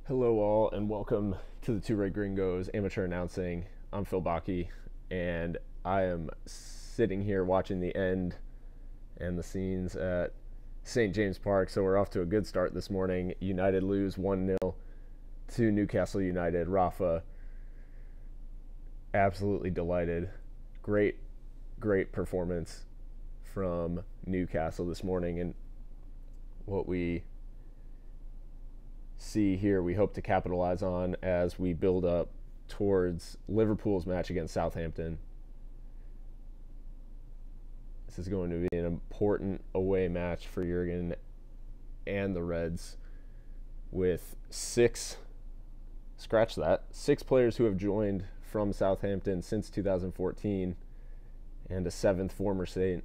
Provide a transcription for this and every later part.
Hello all and welcome to the Two Red Gringos Amateur Announcing. I'm Phil Bakke and I am sitting here watching the end and the scenes at St. James Park. So we're off to a good start this morning. United lose 1-0 to Newcastle United. Rafa, absolutely delighted. Great performance from Newcastle this morning, and what we see here we hope to capitalize on as we build up towards Liverpool's match against Southampton. This is going to be an important away match for Jurgen and the Reds, with six players who have joined from Southampton since 2014, and a seventh former Saint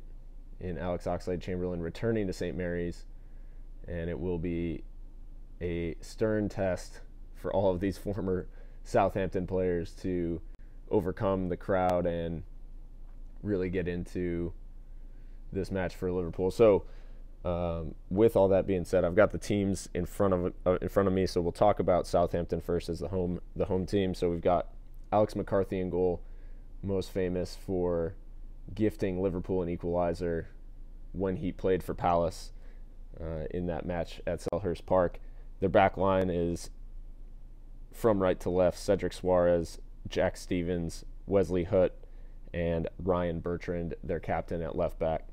in Alex Oxlade-Chamberlain returning to St. Mary's, and it will be a stern test for all of these former Southampton players to overcome the crowd and really get into this match for Liverpool. So with all that being said, I've got the teams in front of me, so we'll talk about Southampton first as the home team. So we've got Alex McCarthy in goal, most famous for gifting Liverpool an equalizer when he played for Palace in that match at Selhurst Park. Their back line is, from right to left, Cedric Suarez, Jack Stevens, Wesley Hutt, and Ryan Bertrand, their captain at left back.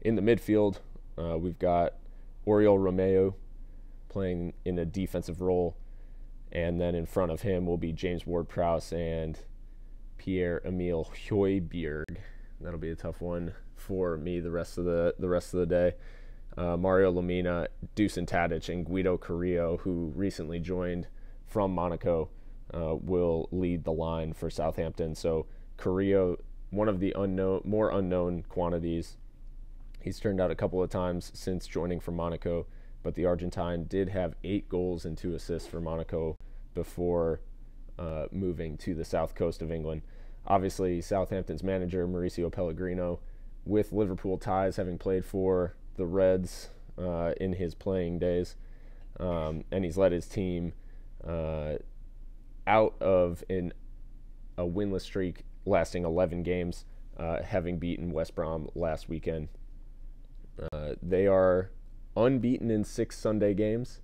In the midfield, we've got Oriol Romeu playing in a defensive role, and then in front of him will be James Ward-Prowse and Pierre-Emile Højbjerg. That'll be a tough one for me the rest of the day. Mario Lemina, Dusan Tadic, and Guido Carrillo, who recently joined from Monaco, will lead the line for Southampton. So Carrillo, one of the more unknown quantities. He's turned out a couple of times since joining from Monaco, but the Argentine did have 8 goals and 2 assists for Monaco before moving to the south coast of England. Obviously, Southampton's manager, Mauricio Pellegrino, with Liverpool ties, having played for the Reds in his playing days, and he's led his team out of a winless streak lasting 11 games, having beaten West Brom last weekend. They are unbeaten in 6 Sunday games,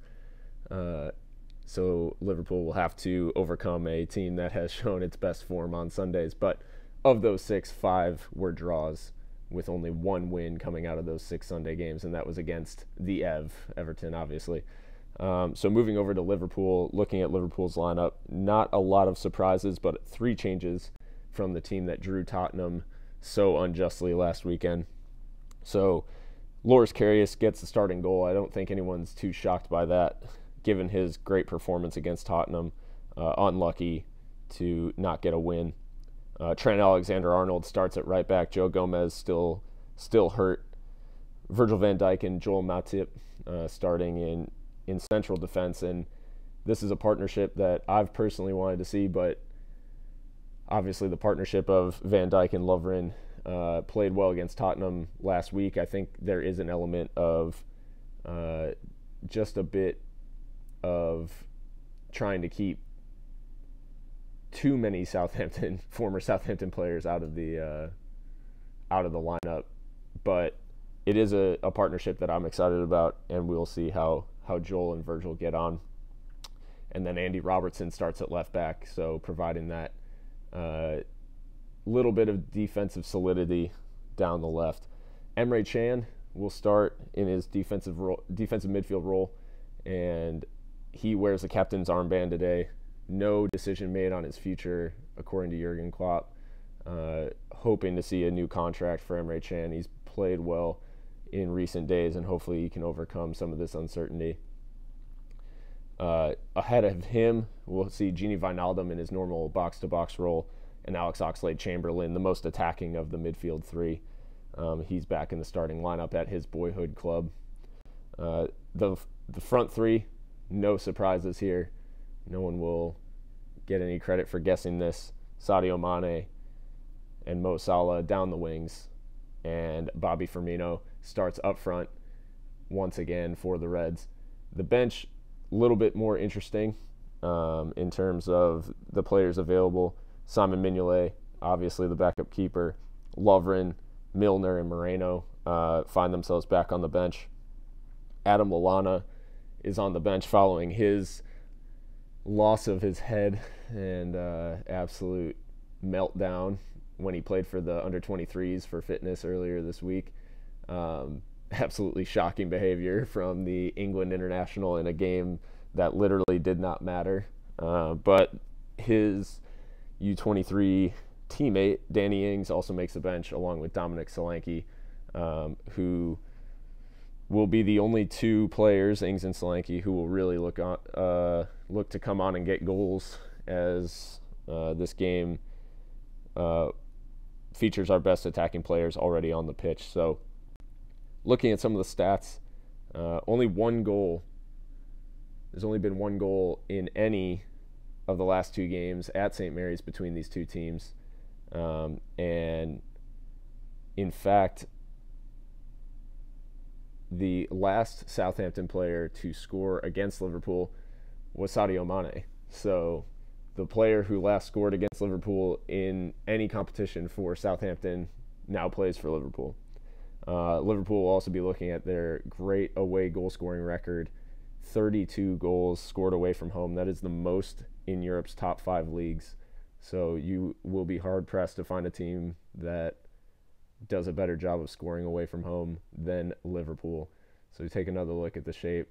so Liverpool will have to overcome a team that has shown its best form on Sundays. But of those 6, 5 were draws, with only 1 win coming out of those 6 Sunday games, and that was against the Everton, obviously. So moving over to Liverpool, looking at Liverpool's lineup, not a lot of surprises, but 3 changes from the team that drew Tottenham so unjustly last weekend. So Loris Karius gets the starting goal. I don't think anyone's too shocked by that, given his great performance against Tottenham. Unlucky to not get a win. Trent Alexander-Arnold starts at right back. Joe Gomez still hurt. Virgil van Dijk and Joel Matip starting in central defense. And this is a partnership that I've personally wanted to see, but obviously the partnership of Van Dijk and Lovren played well against Tottenham last week. I think there is an element of just a bit of trying to keep too many former Southampton players out of the lineup, but it is a partnership that I'm excited about, and we'll see how Joel and Virgil get on. And then Andy Robertson starts at left back, so providing that little bit of defensive solidity down the left. Emre Can will start in his defensive midfield role, and he wears the captain's armband today. No decision made on his future, according to Jurgen Klopp. Hoping to see a new contract for Emre Can. He's played well in recent days, and hopefully he can overcome some of this uncertainty. Ahead of him, we'll see Gini Wijnaldum in his normal box-to-box role, and Alex Oxlade-Chamberlain, the most attacking of the midfield 3. He's back in the starting lineup at his boyhood club. The front 3, no surprises here. No one will get any credit for guessing this. Sadio Mane and Mo Salah down the wings, and Bobby Firmino starts up front once again for the Reds. The bench, little bit more interesting in terms of the players available. Simon Mignolet, obviously the backup keeper. Lovren, Milner, and Moreno find themselves back on the bench. Adam Lallana is on the bench following his loss of his head and absolute meltdown when he played for the under-23s for fitness earlier this week. Absolutely shocking behavior from the England international in a game that literally did not matter. But his U23 teammate, Danny Ings, also makes the bench along with Dominic Solanke, who will be the only two players, Ings and Solanke, who will really look to come on and get goals as this game features our best attacking players already on the pitch. So looking at some of the stats, only one goal. There's only been one goal in any of the last two games at St. Mary's between these two teams. And in fact, the last Southampton player to score against Liverpool was Sadio Mane. So the player who last scored against Liverpool in any competition for Southampton now plays for Liverpool. Liverpool will also be looking at their great away goal scoring record, 32 goals scored away from home. That is the most in Europe's top 5 leagues. So you will be hard-pressed to find a team that does a better job of scoring away from home than Liverpool. So you take another look at the shape.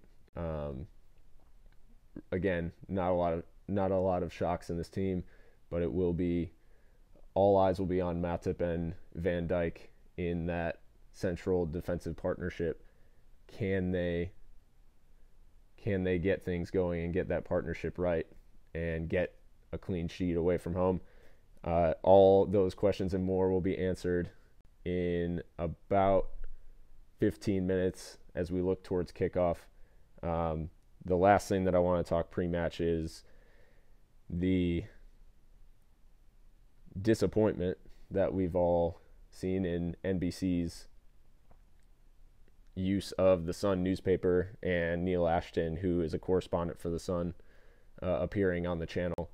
Again, not a lot of shocks in this team, but it will be, all eyes will be on Matip and Van Dijk in that central defensive partnership. Can they get things going and get that partnership right and get a clean sheet away from home? All those questions and more will be answered in about 15 minutes as we look towards kickoff. The last thing that I want to talk pre-match is the disappointment that we've all seen in NBC's use of the Sun newspaper and Neil Ashton, who is a correspondent for the Sun, appearing on the channel.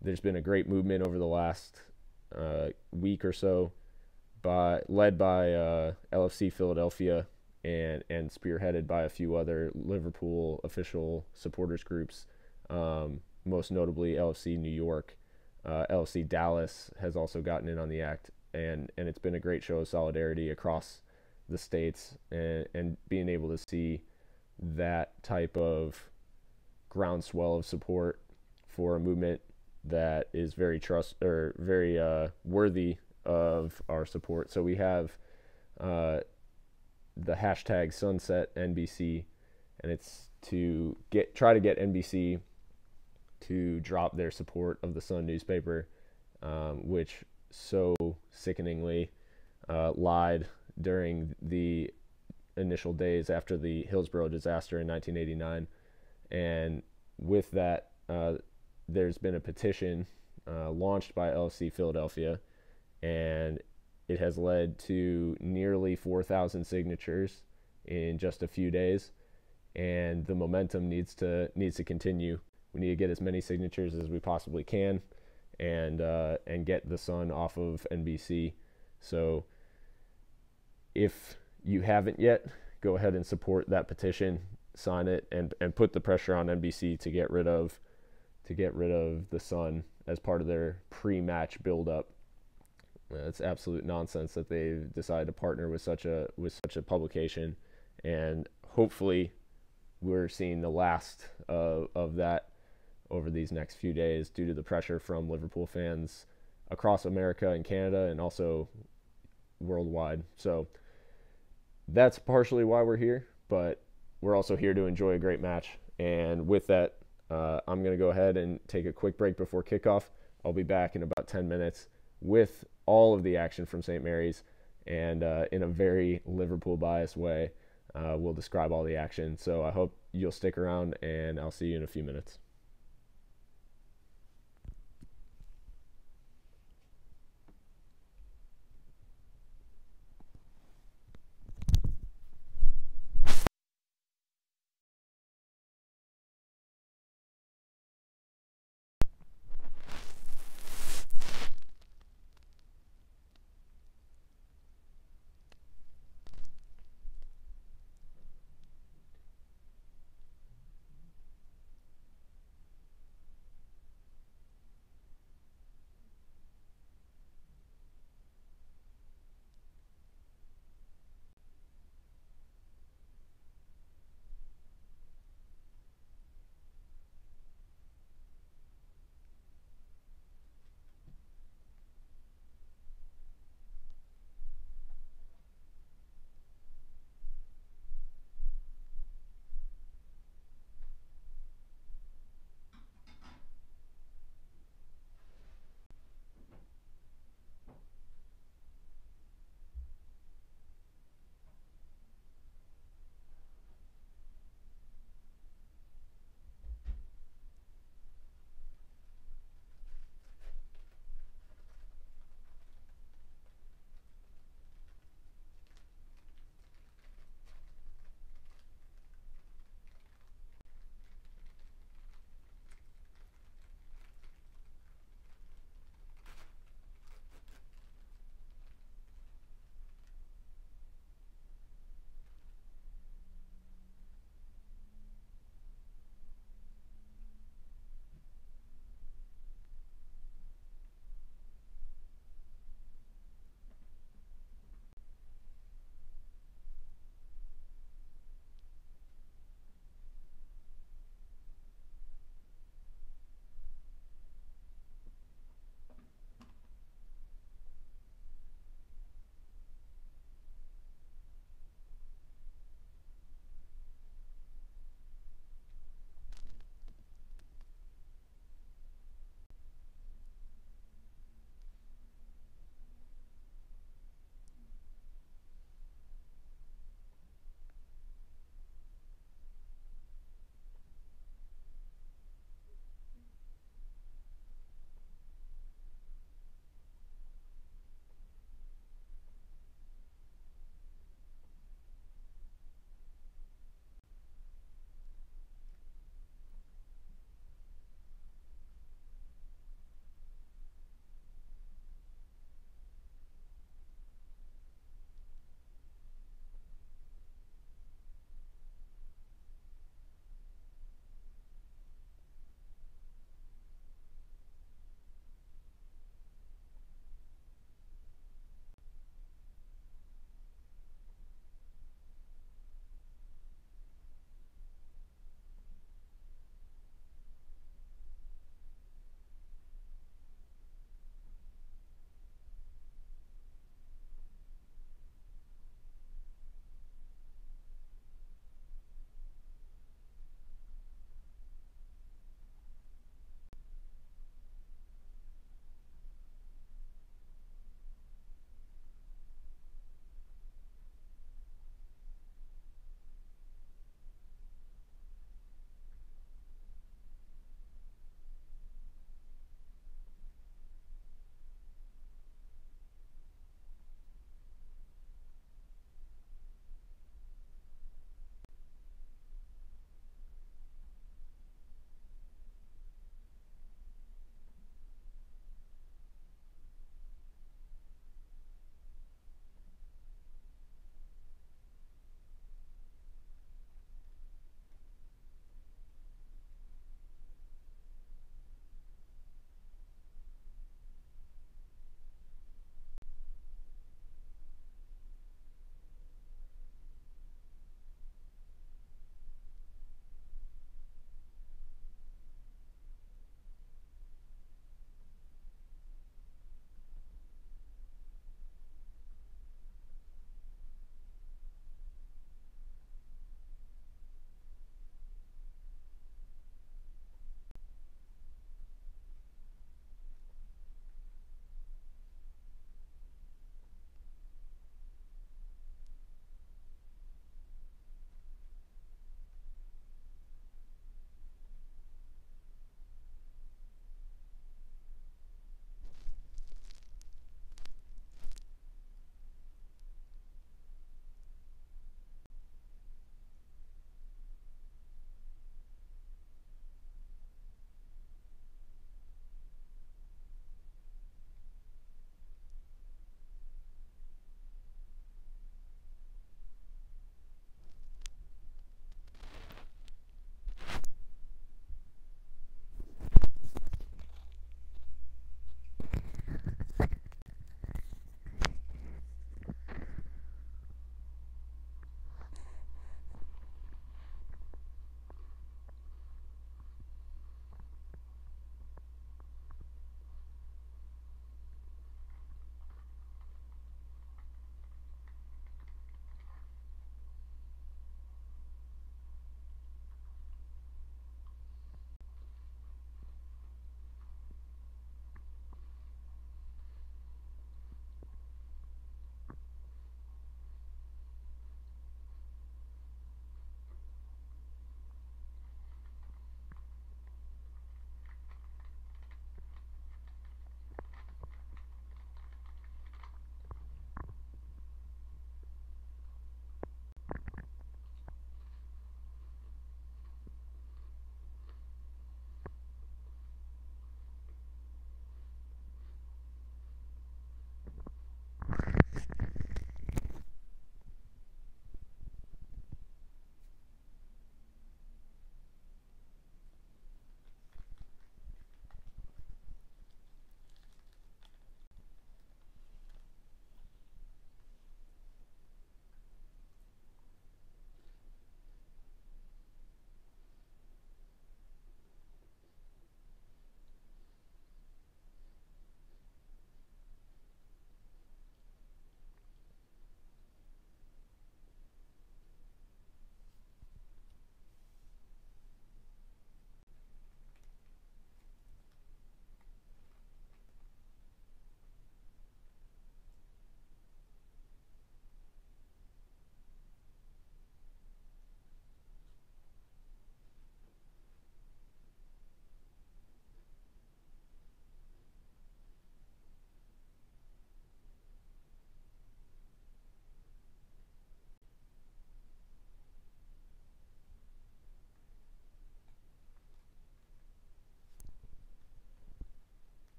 There's been a great movement over the last week or so, led by LFC Philadelphia and spearheaded by a few other Liverpool official supporters groups, most notably LFC New York. LFC Dallas has also gotten in on the act, and it's been a great show of solidarity across the states, and being able to see that type of groundswell of support for a movement that is very worthy of our support. So we have the hashtag Sunset NBC, and it's to try to get NBC to drop their support of the Sun newspaper, which so sickeningly lied during the initial days after the Hillsborough disaster in 1989. And with that, there's been a petition launched by LFC Philadelphia, and it has led to nearly 4,000 signatures in just a few days, and the momentum needs to continue. We need to get as many signatures as we possibly can, and get the Sun off of NBC. So if you haven't yet, go ahead and support that petition, sign it, and put the pressure on NBC to get rid of the Sun as part of their pre-match build-up. It's absolute nonsense that they've decided to partner with such a publication, and hopefully we're seeing the last of that over these next few days due to the pressure from Liverpool fans across America and Canada and also worldwide. So that's partially why we're here, but we're also here to enjoy a great match. And with that, I'm going to go ahead and take a quick break before kickoff. I'll be back in about 10 minutes with all of the action from St. Mary's, and in a very Liverpool-biased way, we'll describe all the action. So I hope you'll stick around, and I'll see you in a few minutes.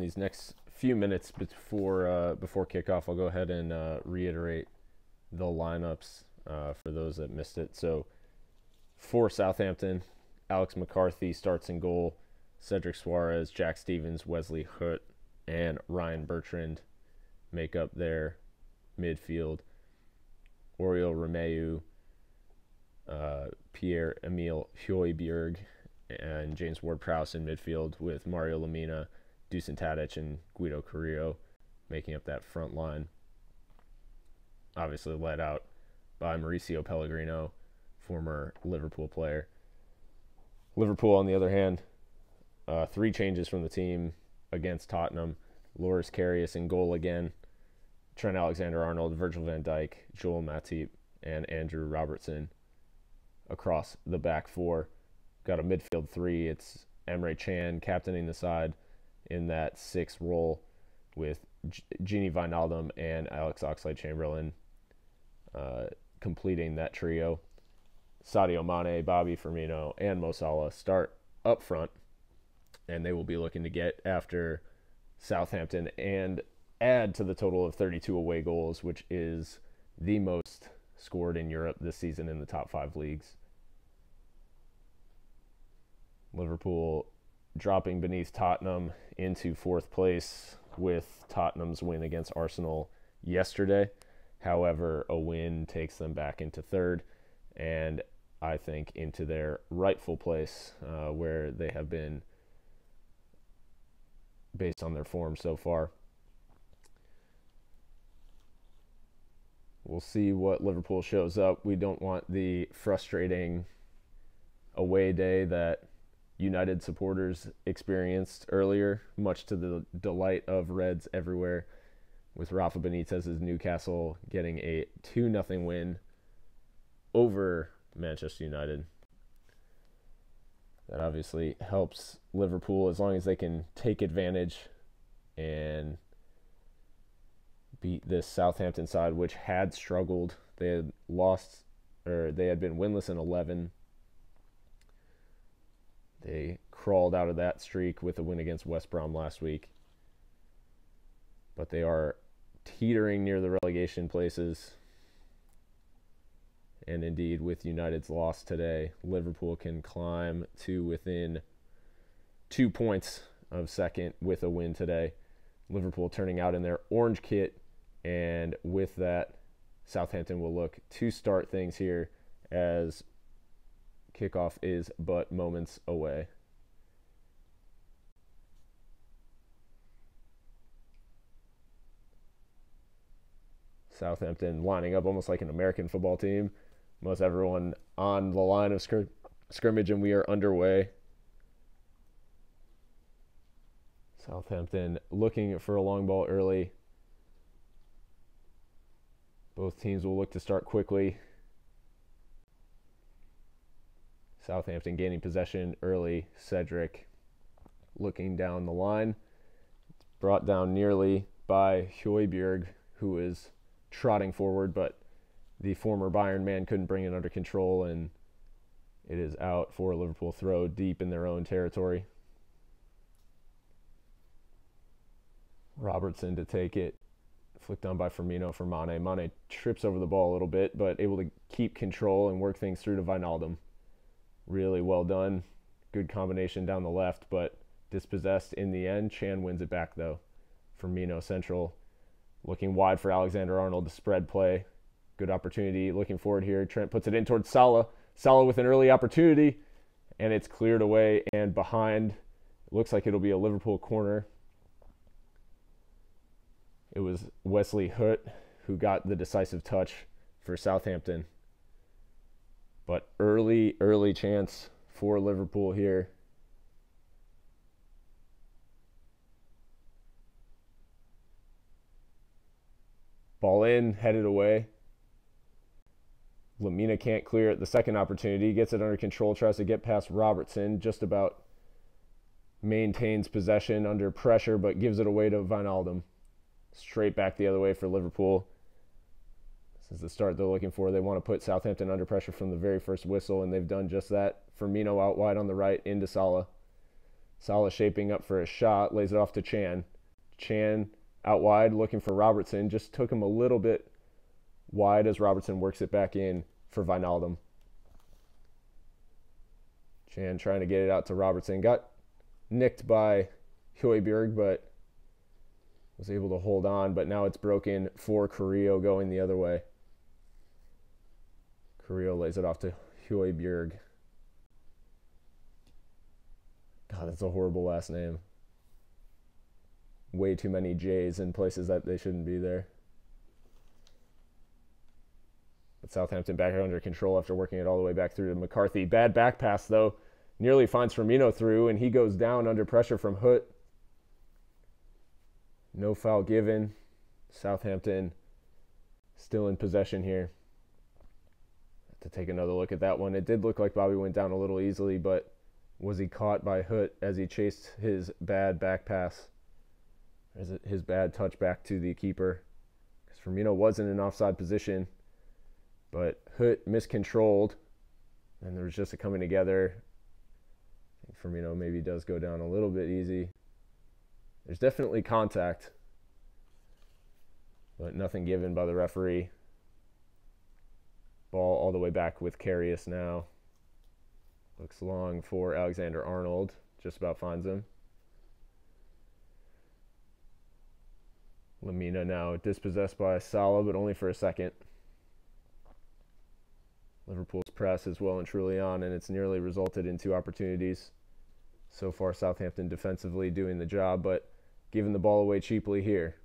these next few minutes before kickoff, I'll go ahead and reiterate the lineups for those that missed it. So for Southampton, Alex McCarthy starts in goal. Cedric Suarez, Jack Stevens, Wesley Hoot, and Ryan Bertrand make up their midfield. Oriol Romeu, Pierre-Emile Højbjerg, and James Ward-Prowse in midfield, with Mario Lemina, Dusan Tadic, and Guido Carrillo making up that front line. Obviously led out by Mauricio Pellegrino, former Liverpool player. Liverpool, on the other hand, 3 changes from the team against Tottenham. Loris Karius in goal again. Trent Alexander-Arnold, Virgil van Dijk, Joel Matip, and Andrew Robertson across the back 4. Got a midfield 3. It's Emre Can captaining the side in that 6th role, with Gini Wijnaldum and Alex Oxlade-Chamberlain completing that trio. Sadio Mane, Bobby Firmino, and Mo Salah start up front, and they will be looking to get after Southampton and add to the total of 32 away goals, which is the most scored in Europe this season in the top 5 leagues. Liverpool dropping beneath Tottenham into 4th place with Tottenham's win against Arsenal yesterday. However, a win takes them back into 3rd, and I think into their rightful place where they have been based on their form so far. We'll see what Liverpool shows up. We don't want the frustrating away day that United supporters experienced earlier, much to the delight of Reds everywhere, with Rafa Benitez's Newcastle getting a 2-0 win over Manchester United. That obviously helps Liverpool as long as they can take advantage and beat this Southampton side, which had struggled. They had been winless in 11. They crawled out of that streak with a win against West Brom last week. But they are teetering near the relegation places. And indeed, with United's loss today, Liverpool can climb to within 2 points of second with a win today. Liverpool turning out in their orange kit, and with that, Southampton will look to start things here as kickoff is but moments away. Southampton lining up almost like an American football team. Most everyone on the line of scrimmage, and we are underway. Southampton looking for a long ball early. Both teams will look to start quickly. Southampton gaining possession early. Cedric looking down the line. It's brought down nearly by Højbjerg, who is trotting forward, but the former Bayern man couldn't bring it under control, and it is out for a Liverpool throw deep in their own territory. Robertson to take it. Flicked on by Firmino for Mane. Mane trips over the ball a little bit, but able to keep control and work things through to Wijnaldum. Really well done. Good combination down the left, but dispossessed in the end. Chan wins it back, though. Firmino central. Looking wide for Alexander-Arnold to spread play. Good opportunity. Looking forward here. Trent puts it in towards Salah. Salah with an early opportunity, and it's cleared away and behind. It looks like it'll be a Liverpool corner. It was Wesley Hoot who got the decisive touch for Southampton. But early chance for Liverpool here. Ball in, headed away. Lemina can't clear it. The second opportunity, gets it under control, tries to get past Robertson, just about maintains possession under pressure, but gives it away to Wijnaldum. Straight back the other way for Liverpool. This is the start they're looking for. They want to put Southampton under pressure from the very first whistle, and they've done just that. Firmino out wide on the right into Salah. Salah shaping up for a shot, lays it off to Chan. Chan out wide looking for Robertson. Just took him a little bit wide as Robertson works it back in for Wijnaldum. Chan trying to get it out to Robertson. Got nicked by Højbjerg, but was able to hold on. But now it's broken for Carrillo going the other way. Carrillo lays it off to Højbjerg. God, that's a horrible last name. Way too many J's in places that they shouldn't be there. But Southampton back under control after working it all the way back through to McCarthy. Bad back pass, though. Nearly finds Firmino through, and he goes down under pressure from Hoot. No foul given. Southampton still in possession here. Have to take another look at that one. It did look like Bobby went down a little easily, but was he caught by Hoot as he chased his bad back pass? His bad touch back to the keeper? Because Firmino was in an offside position, but Hoot miscontrolled, and there was just a coming together. I think Firmino maybe does go down a little bit easy. There's definitely contact, but nothing given by the referee. Ball all the way back with Karius now. Looks long for Alexander-Arnold. Just about finds him. Lamina now dispossessed by Salah, but only for a second. Liverpool's press is well and truly on, and it's nearly resulted in 2 opportunities. So far, Southampton defensively doing the job, but giving the ball away cheaply here.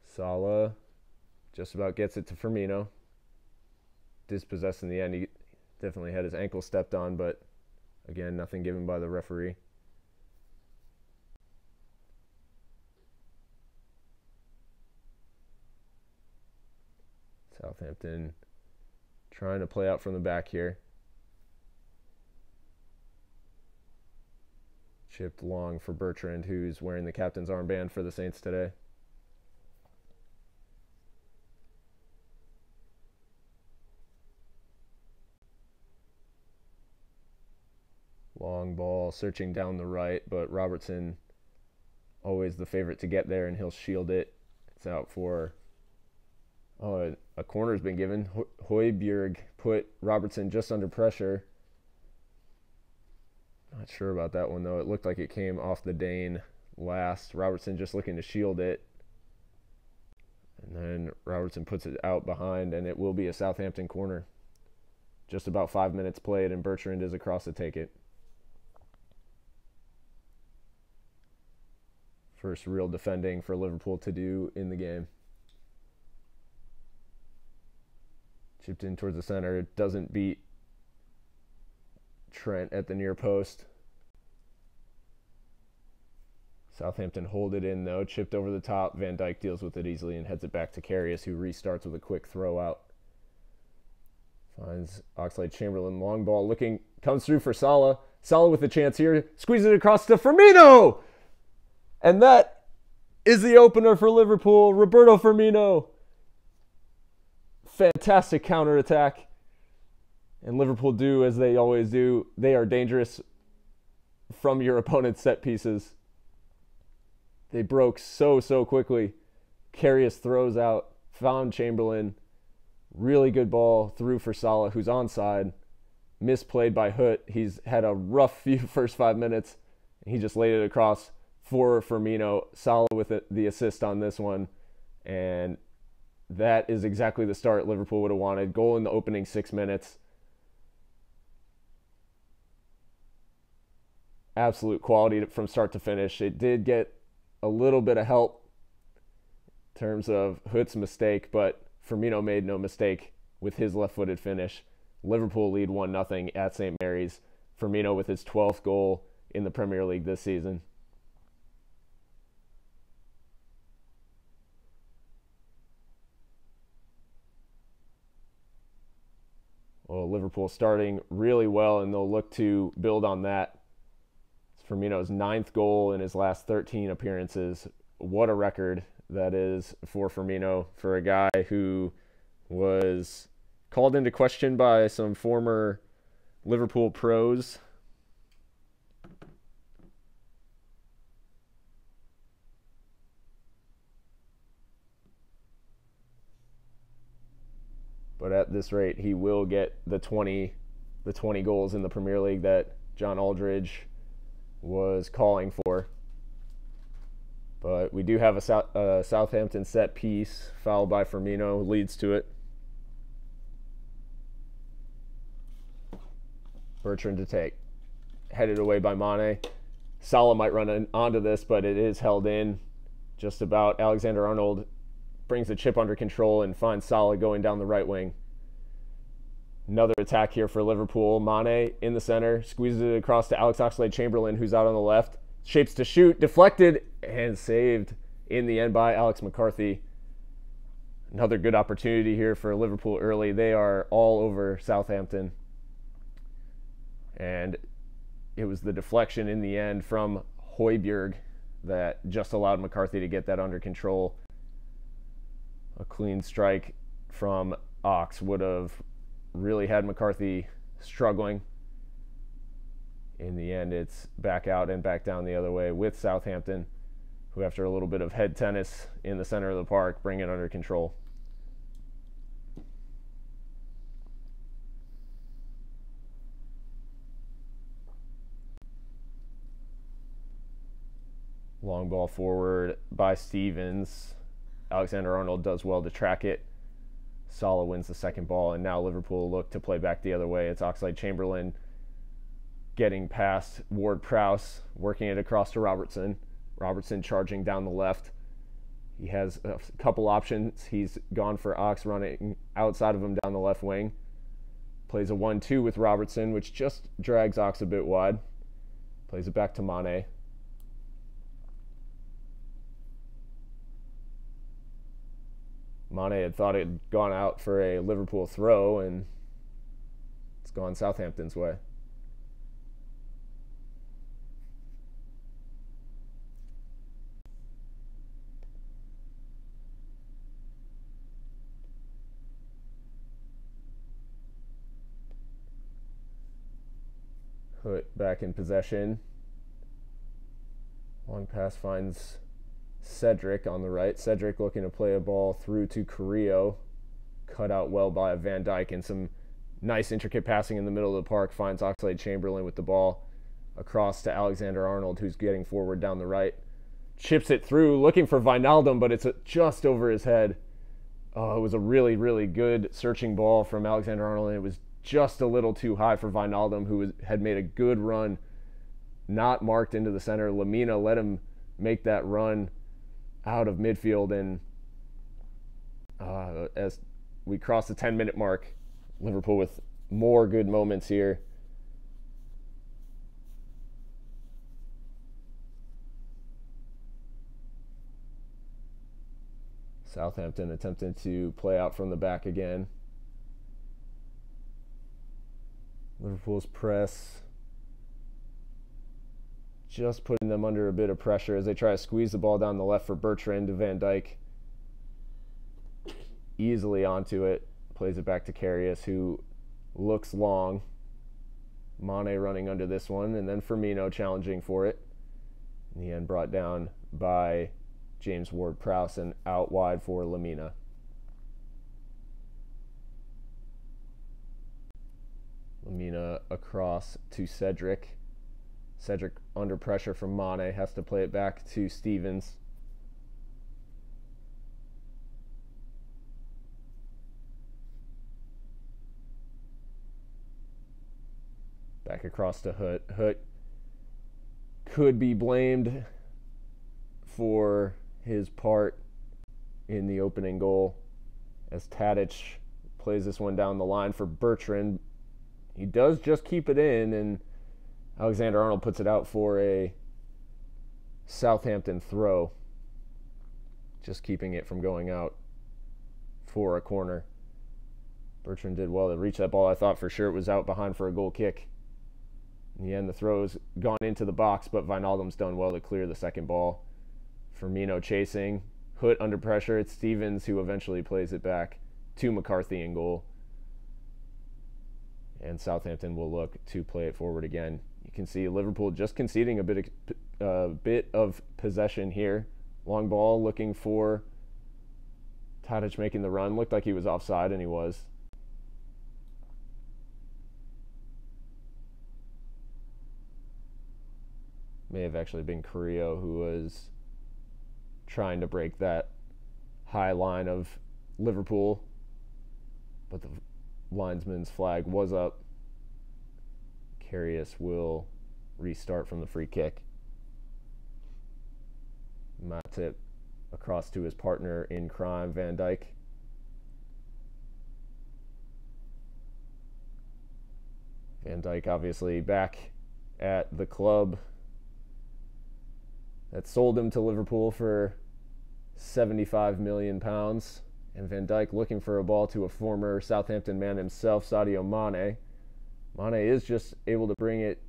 Salah just about gets it to Firmino. Dispossessed in the end. He definitely had his ankle stepped on, but again, nothing given by the referee. Southampton trying to play out from the back here. Chipped long for Bertrand, who's wearing the captain's armband for the Saints today. Long ball searching down the right, but Robertson always the favorite to get there, and he'll shield it. It's out for... Oh, a corner's been given. Højbjerg put Robertson just under pressure. Not sure about that one, though. It looked like it came off the Dane last. Robertson just looking to shield it. And then Robertson puts it out behind, and it will be a Southampton corner. Just about 5 minutes played, and Bertrand is across to take it. First real defending for Liverpool to do in the game. Chipped in towards the center. Doesn't beat Trent at the near post. Southampton hold it in, though. Chipped over the top. Van Dijk deals with it easily and heads it back to Karius, who restarts with a quick throw out. Finds Oxlade-Chamberlain. Long ball looking. Comes through for Salah. Salah with a chance here. Squeezes it across to Firmino! And that is the opener for Liverpool. Roberto Firmino. Fantastic counterattack. And Liverpool do as they always do. They are dangerous from your opponent's set pieces. They broke so quickly. Karius throws out. Found Chamberlain. Really good ball through for Salah, who's onside. Misplayed by Hoot. He's had a rough few first 5 minutes. He just laid it across for Firmino. Salah with the assist on this one. And that is exactly the start Liverpool would have wanted. Goal in the opening 6 minutes. Absolute quality from start to finish. It did get a little bit of help in terms of Hoot's mistake, but Firmino made no mistake with his left-footed finish. Liverpool lead 1-0 at St. Mary's. Firmino with his 12th goal in the Premier League this season. Well, Liverpool starting really well, and they'll look to build on that. It's Firmino's 9th goal in his last 13 appearances. What a record that is for Firmino, for a guy who was called into question by some former Liverpool pros. But at this rate, he will get the 20 goals in the Premier League that John Aldridge was calling for. But we do have a Southampton set piece. Foul by Firmino leads to it. Bertrand to take. Headed away by Mane. Salah might run onto this, but it is held in just about. Alexander-Arnold brings the chip under control and finds Salah going down the right wing. Another attack here for Liverpool. Mane in the center, squeezes it across to Alex Oxlade-Chamberlain, who's out on the left. Shapes to shoot, deflected, and saved in the end by Alex McCarthy. Another good opportunity here for Liverpool early. They are all over Southampton. And it was the deflection in the end from Højbjerg that just allowed McCarthy to get that under control. A clean strike from Ox would have really had McCarthy struggling. In the end, it's back out and back down the other way with Southampton, who after a little bit of head tennis in the center of the park, bring it under control. Long ball forward by Stevens. Alexander-Arnold does well to track it. Salah wins the second ball, and now Liverpool look to play back the other way. It's Oxlade-Chamberlain getting past Ward-Prowse, working it across to Robertson. Robertson charging down the left. He has a couple options. He's gone for Ox running outside of him down the left wing. Plays a 1-2 with Robertson, which just drags Ox a bit wide. Plays it back to Mane. Mane had thought it had gone out for a Liverpool throw, and it's gone Southampton's way. Hoot back in possession. Long pass finds Cedric on the right. Cedric looking to play a ball through to Carrillo. Cut out well by Van Dijk, and some nice intricate passing in the middle of the park. Finds Oxlade-Chamberlain with the ball across to Alexander-Arnold, who's getting forward down the right. Chips it through, looking for Wijnaldum, but it's just over his head. Oh, it was a really, really good searching ball from Alexander-Arnold, and it was just a little too high for Wijnaldum, who had made a good run, not marked into the center. Lamina let him make that run out of midfield, and as we cross the 10-minute mark, Liverpool with more good moments here. Southampton attempting to play out from the back again. Liverpool's press just putting them under a bit of pressure as they try to squeeze the ball down the left for Bertrand. Van Dijk easily onto it, plays it back to Karius, who looks long. Mane running under this one, and then Firmino challenging for it. In the end, brought down by James Ward-Prowse and out wide for Lamina. Lamina across to Cedric. Cedric under pressure from Mane, has to play it back to Stevens. Back across to Hoot. Hoot could be blamed for his part in the opening goal as Tadic plays this one down the line for Bertrand. He does just keep it in, and Alexander-Arnold puts it out for a Southampton throw, just keeping it from going out for a corner. Bertrand did well to reach that ball. I thought for sure it was out behind for a goal kick. In the end, the throw's gone into the box, but Wijnaldum's done well to clear the second ball. Firmino chasing. Hoot under pressure. It's Stevens who eventually plays it back to McCarthy in goal. And Southampton will look to play it forward again. You can see Liverpool just conceding a bit of possession here. Long ball looking for Tadic making the run. Looked like he was offside, and he was. may have actually been Carrillo who was trying to break that high line of Liverpool, but the linesman's flag was up. Karius will restart from the free kick. Matip across to his partner in crime, Van Dijk. Van Dijk obviously back at the club that sold him to Liverpool for £75 million. And Van Dijk looking for a ball to a former Southampton man himself, Sadio Mane. Mane is just able to bring it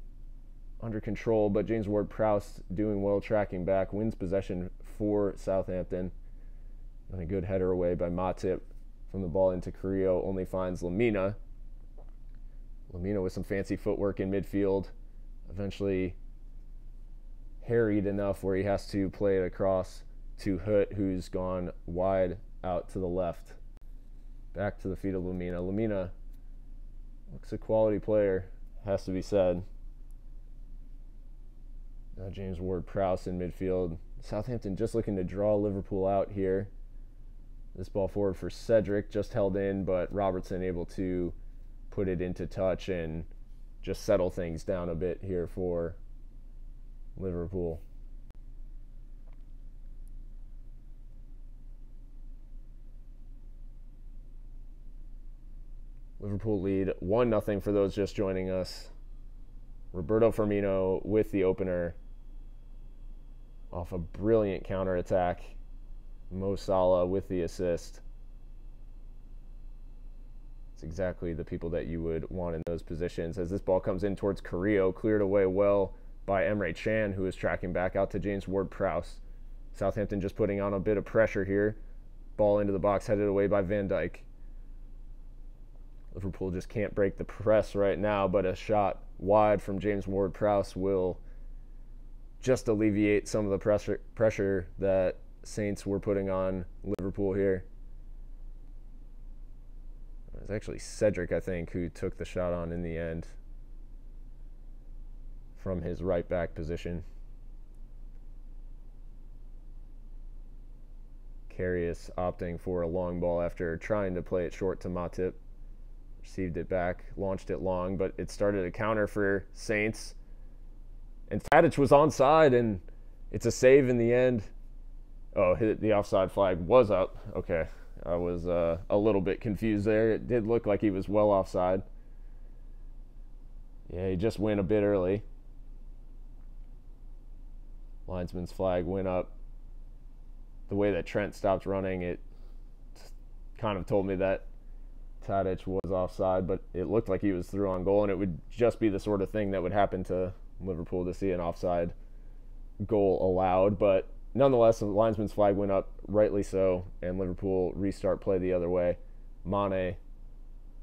under control, but James Ward-Prowse doing well tracking back, wins possession for Southampton. And a good header away by Matip from the ball into Carrillo, only finds Lamina. Lamina with some fancy footwork in midfield, eventually harried enough where he has to play it across to Hutt, who's gone wide out to the left. Back to the feet of Lamina. Lamina looks a quality player, has to be said. Now James Ward-Prowse in midfield. Southampton just looking to draw Liverpool out here. This ball forward for Cedric, just held in, but Robertson able to put it into touch and just settle things down a bit here for Liverpool. Liverpool lead 1-0 for those just joining us. Roberto Firmino with the opener off a brilliant counterattack. Mo Salah with the assist. It's exactly the people that you would want in those positions. As this ball comes in towards Carrillo, cleared away well by Emre Can, who is tracking back out to James Ward-Prowse. Southampton just putting on a bit of pressure here. Ball into the box, headed away by Van Dijk. Liverpool just can't break the press right now, but a shot wide from James Ward-Prowse will just alleviate some of the pressure that Saints were putting on Liverpool here. It was actually Cedric, I think, who took the shot on in the end from his right back position. Karius opting for a long ball after trying to play it short to Matip. Received it back, launched it long, but it started a counter for Saints. And Tadic was onside, and it's a save in the end. Oh, the offside flag was up. Okay, I was a little bit confused there. It did look like he was well offside. Yeah, he just went a bit early. Linesman's flag went up. The way that Trent stopped running, it kind of told me that Tadic was offside, but it looked like he was through on goal, and it would just be the sort of thing that would happen to Liverpool to see an offside goal allowed. But nonetheless, the linesman's flag went up, rightly so, and Liverpool restart play the other way. Mane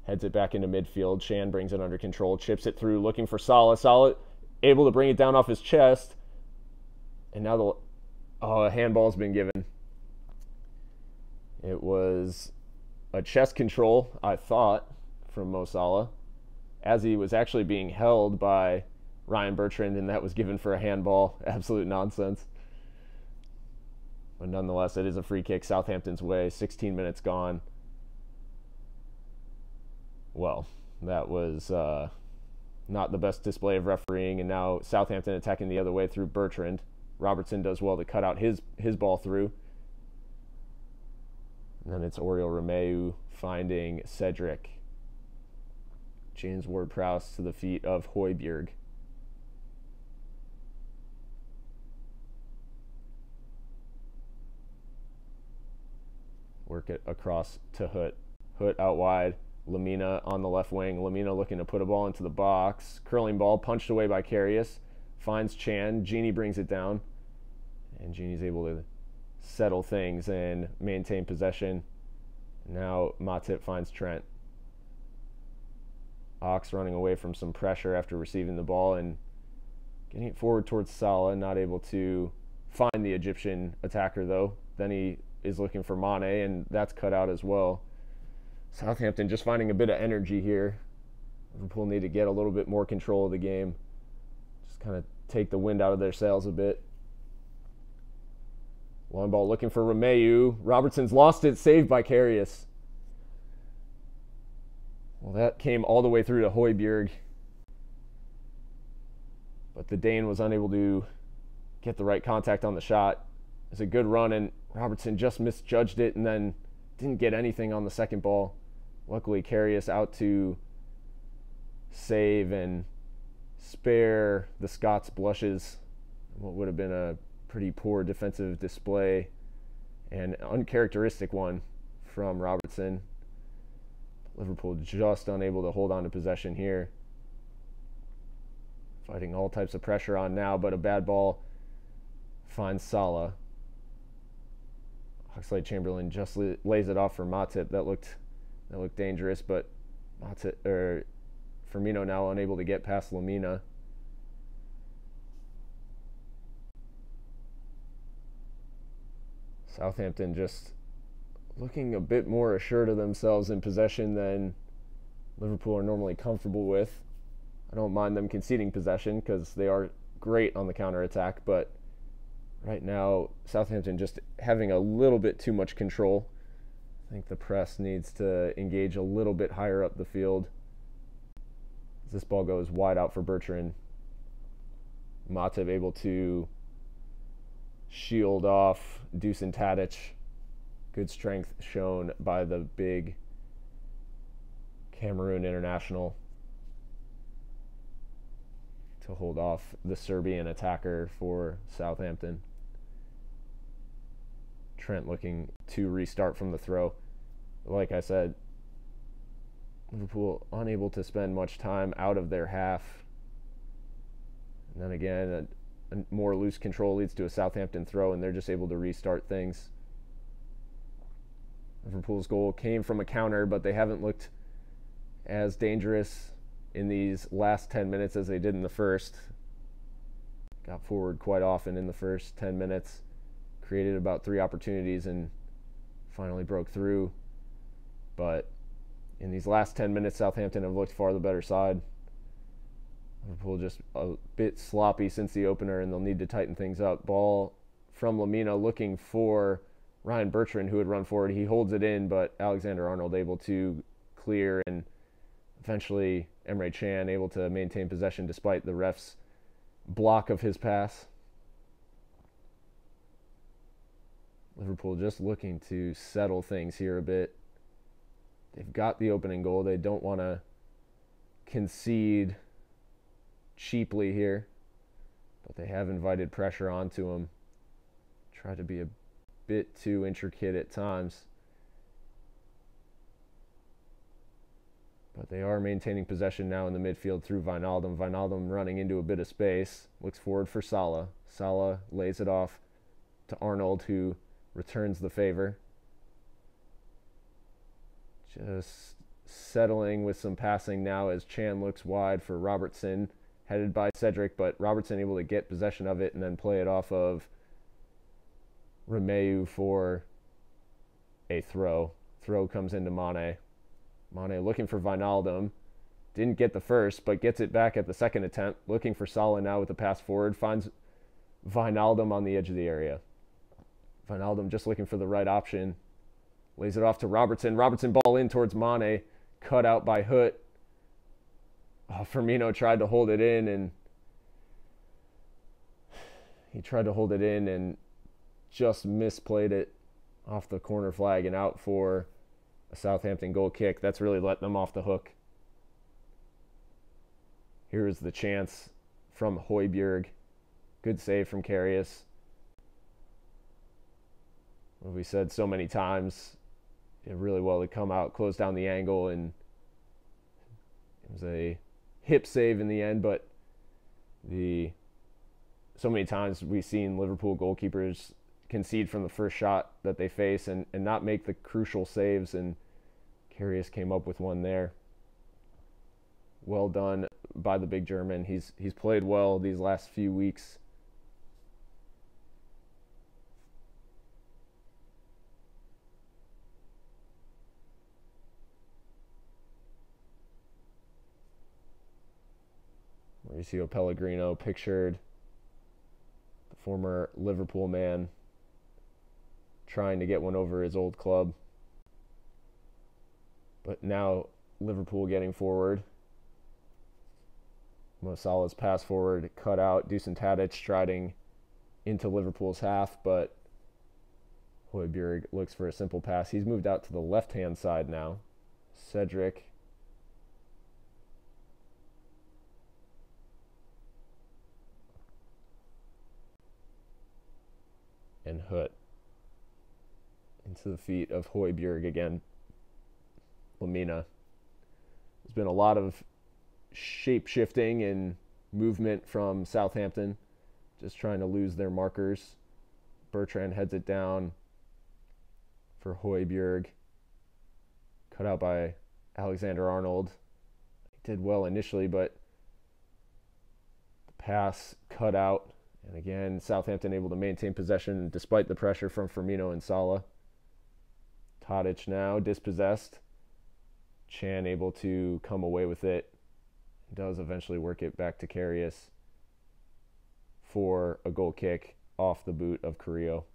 heads it back into midfield. Can brings it under control, chips it through, looking for Salah. Salah able to bring it down off his chest, and now a handball's been given. It was a chest control, I thought, from Mo Salah, as he was actually being held by Ryan Bertrand, and that was given for a handball. Absolute nonsense. But nonetheless, it is a free kick Southampton's way. 16 minutes gone. Well, that was not the best display of refereeing, and now Southampton attacking the other way through Bertrand. Robertson does well to cut out his ball through. And then it's Oriol Romeu finding Cedric. James Ward-Prowse to the feet of Højbjerg. Work it across to Hutt. Hutt out wide. Lamina on the left wing. Lamina looking to put a ball into the box. Curling ball punched away by Karius. Finds Can. Gini brings it down. And Gini's able to settle things and maintain possession. Now Matip finds Trent. Ox running away from some pressure after receiving the ball and getting it forward towards Salah. Not able to find the Egyptian attacker, though. Then he is looking for Mane, and that's cut out as well. Southampton just finding a bit of energy here. Liverpool need to get a little bit more control of the game. Just kind of take the wind out of their sails a bit. Long ball looking for Romeu. Robertson's lost it, saved by Karius. Well, that came all the way through to Højbjerg. But the Dane was unable to get the right contact on the shot. It was a good run, and Robertson just misjudged it and then didn't get anything on the second ball. Luckily, Karius out to save and spare the Scots blushes. What would have been a pretty poor defensive display and uncharacteristic one from Robertson. Liverpool just unable to hold on to possession here. Fighting all types of pressure on now, but a bad ball finds Salah. Oxlade-Chamberlain just lays it off for Matip. That looked dangerous, but Firmino now unable to get past Lamina. Southampton just looking a bit more assured of themselves in possession than Liverpool are normally comfortable with. I don't mind them conceding possession because they are great on the counter-attack, but right now Southampton just having a little bit too much control. I think the press needs to engage a little bit higher up the field. As this ball goes wide out for Bertrand. Matip able to shield off Dusan Tadic. Good strength shown by the big Cameroon international to hold off the Serbian attacker for Southampton. Trent looking to restart from the throw. Like I said, Liverpool unable to spend much time out of their half. And then again, a more loose control leads to a Southampton throw, and they're just able to restart things. Liverpool's goal came from a counter, but they haven't looked as dangerous in these last 10 minutes as they did in the first. Got forward quite often in the first 10 minutes. Created about 3 opportunities and finally broke through. But in these last 10 minutes, Southampton have looked far the better side. Liverpool just a bit sloppy since the opener, and they'll need to tighten things up. Ball from Lamina looking for Ryan Bertrand, who had run forward. He holds it in, but Alexander-Arnold able to clear, and eventually Emre Can able to maintain possession despite the ref's block of his pass. Liverpool just looking to settle things here a bit. They've got the opening goal. They don't want to concede cheaply here, but they have invited pressure onto them. Try to be a bit too intricate at times, but they are maintaining possession now in the midfield through Wijnaldum. Wijnaldum running into a bit of space, looks forward for Salah. Salah lays it off to Arnold, who returns the favor. Just settling with some passing now as Chan looks wide for Robertson, headed by Cedric, but Robertson able to get possession of it and then play it off of Romeu for a throw. Throw comes into Mane. Mane looking for Wijnaldum. Didn't get the first, but gets it back at the second attempt. Looking for Salah now with the pass forward. Finds Wijnaldum on the edge of the area. Wijnaldum just looking for the right option. Lays it off to Robertson. Robertson ball in towards Mane. Cut out by Hoot. Firmino tried to hold it in, and just misplayed it off the corner flag and out for a Southampton goal kick. That's really letting them off the hook. Here is the chance from Højbjerg. Good save from Karius. What we said so many times, did really well to come out, close down the angle, and it was a hip save in the end, but so many times we've seen Liverpool goalkeepers concede from the first shot that they face and not make the crucial saves, and Karius came up with one there. Well done by the big German. He's played well these last few weeks. Mauricio Pellegrino pictured former Liverpool man, trying to get one over his old club. But now Liverpool getting forward. Mo Salah's pass forward, cut out. Dusan Tadic striding into Liverpool's half, but Højbjerg looks for a simple pass. He's moved out to the left-hand side now. Cedric. And Hut. Into the feet of Højbjerg again. Lamina. There's been a lot of shape-shifting and movement from Southampton, just trying to lose their markers. Bertrand heads it down for Højbjerg. Cut out by Alexander-Arnold. He did well initially, but the pass cut out. And again, Southampton able to maintain possession despite the pressure from Firmino and Salah. Tadic now dispossessed. Chan able to come away with it. Does eventually work it back to Karius for a goal kick off the boot of Carrillo.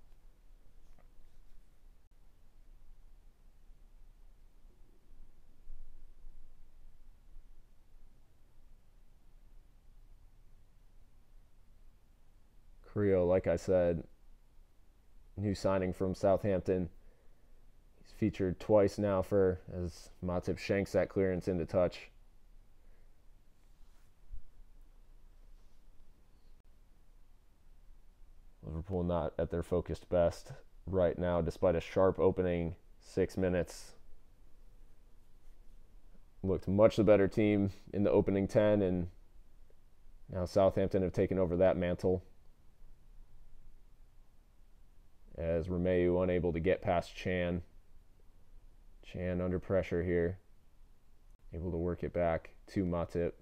Carrillo, like I said, new signing from Southampton. He's featured twice now as Matip shanks that clearance into touch. Liverpool not at their focused best right now, despite a sharp opening 6 minutes. Looked much the better team in the opening 10, and now Southampton have taken over that mantle. As Romeu unable to get past Chan. Chan under pressure here. Able to work it back to Matip.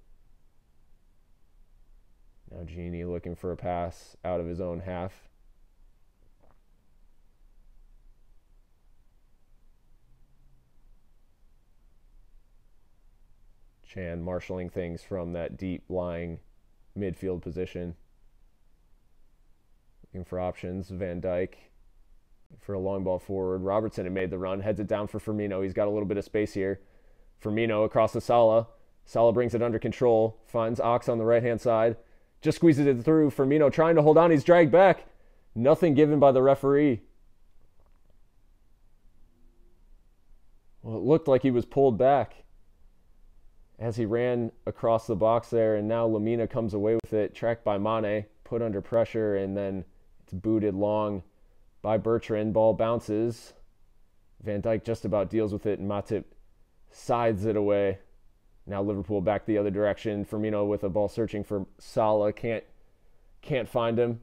Now Gini looking for a pass out of his own half. Chan marshalling things from that deep lying midfield position. Looking for options. Van Dijk for a long ball forward. Robertson had made the run. Heads it down for Firmino. He's got a little bit of space here. Firmino across to Salah. Salah brings it under control. Finds Ox on the right-hand side. Just squeezes it through. Firmino trying to hold on. He's dragged back. Nothing given by the referee. Well, it looked like he was pulled back as he ran across the box there. And now Lamina comes away with it. Tracked by Mane. Put under pressure. And then it's booted long by Bertrand. Ball bounces. Van Dijk just about deals with it. And Matip sides it away. Now Liverpool back the other direction. Firmino with a ball searching for Salah. Can't find him.